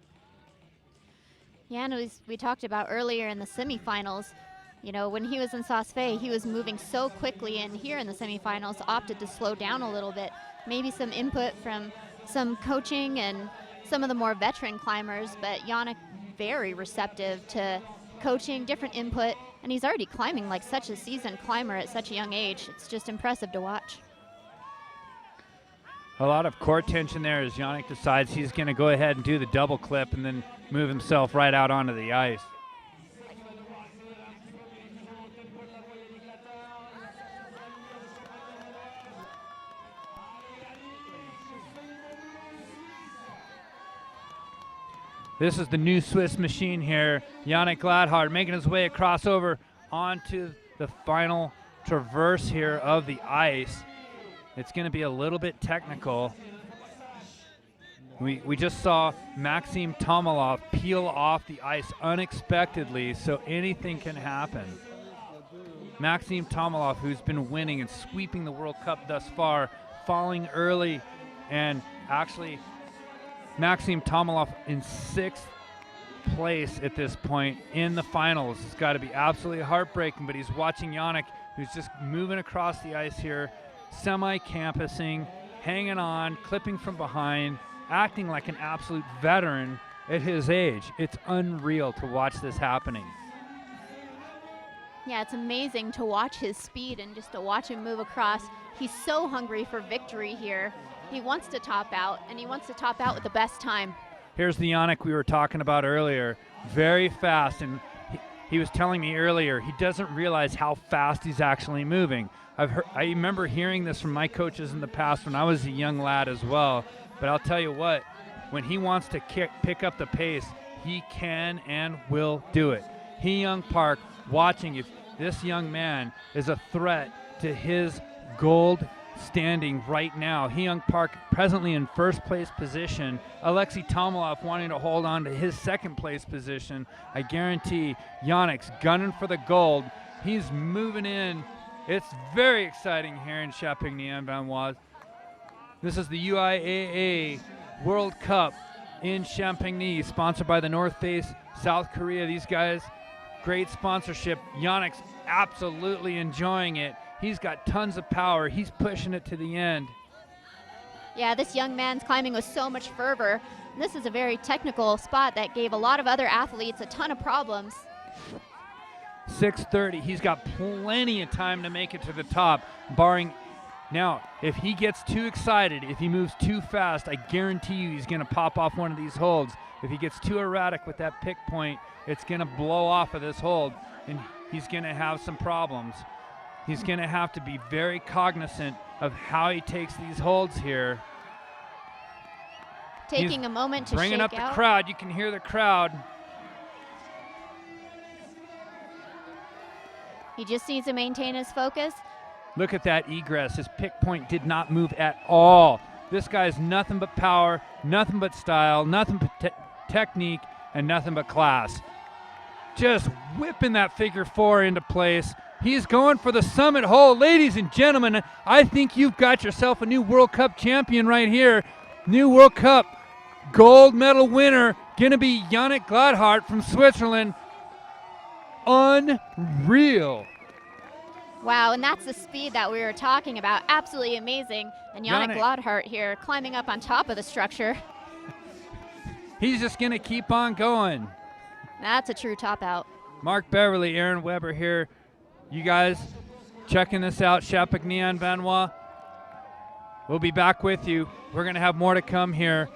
Yeah, and as we talked about earlier in the semifinals, when he was in Saas-Fee, he was moving so quickly, and here in the semifinals opted to slow down a little bit. Maybe some input from some coaching and some of the more veteran climbers, but Yannick very receptive to coaching, different input, and he's already climbing like such a seasoned climber at such a young age. It's just impressive to watch. A lot of core tension there as Yannick decides he's going to go ahead and do the double clip and then move himself right out onto the ice. This is the new Swiss machine here. Yannick Gladhard making his way across over onto the final traverse here of the ice. It's going to be a little bit technical. We just saw Maxim Tomilov peel off the ice unexpectedly, so anything can happen. Maxim Tomilov, who's been winning and sweeping the World Cup thus far, falling early, and actually Maxim Tomilov in 6th place at this point in the finals. It's got to be absolutely heartbreaking, but he's watching Yannick, who's just moving across the ice here, semi-campusing, hanging on, clipping from behind, acting like an absolute veteran at his age. It's unreal to watch this happening. Yeah, it's amazing to watch his speed and just to watch him move across. He's so hungry for victory here. He wants to top out, and he wants to top out with the best time. Here's the Yannick we were talking about earlier. Very fast, and he was telling me earlier he doesn't realize how fast he's actually moving. I remember hearing this from my coaches in the past when I was a young lad as well, but I'll tell you what, when he wants to pick up the pace, he can and will do it. Hee Young Park watching if this young man is a threat to his gold standing right now. Hee Young Park presently in first place position. Alexei Tomilov wanting to hold on to his second place position. I guarantee Yannick's gunning for the gold. He's moving in. It's very exciting here in Champagny-World. This is the UIAA World Cup in Champagny, sponsored by the North Face, South Korea. These guys, great sponsorship. Yannick's absolutely enjoying it. He's got tons of power. He's pushing it to the end. Yeah, this young man's climbing with so much fervor. And this is a very technical spot that gave a lot of other athletes a ton of problems. 6:30. He's got plenty of time to make it to the top, barring. Now, if he gets too excited, if he moves too fast, I guarantee you he's going to pop off one of these holds. If he gets too erratic with that pick point, it's going to blow off of this hold, and he's going to have some problems. He's going to have to be very cognizant of how he takes these holds here. Taking a moment to shake out. Bringing up the crowd. You can hear the crowd. He just needs to maintain his focus. Look at that egress. His pick point did not move at all. This guy's nothing but power, nothing but style, nothing but technique, and nothing but class. Just whipping that figure four into place. He's going for the summit hole. Ladies and gentlemen, I think you've got yourself a new World Cup champion right here. New World Cup gold medal winner, going to be Yannick Gladhart from Switzerland. Unreal. Wow, and that's the speed that we were talking about. Absolutely amazing. And Yannick Gladhart here climbing up on top of the structure. He's just going to keep on going. That's a true top out. Mark Beverly, Aaron Weber here. You guys checking this out, Champagny-World. We'll be back with you. We're going to have more to come here.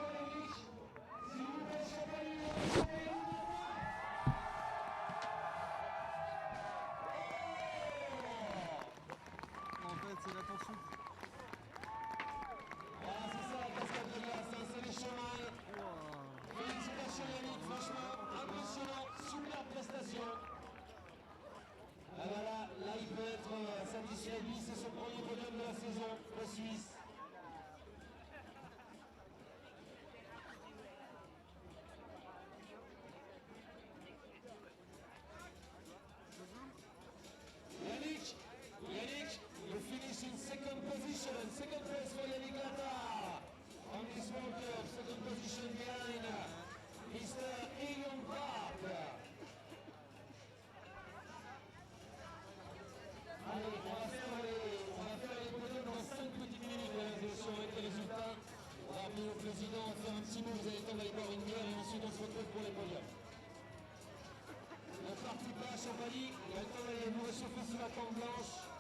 Champagny, il a le temps d'aller nous réchauffer sous la tente blanche.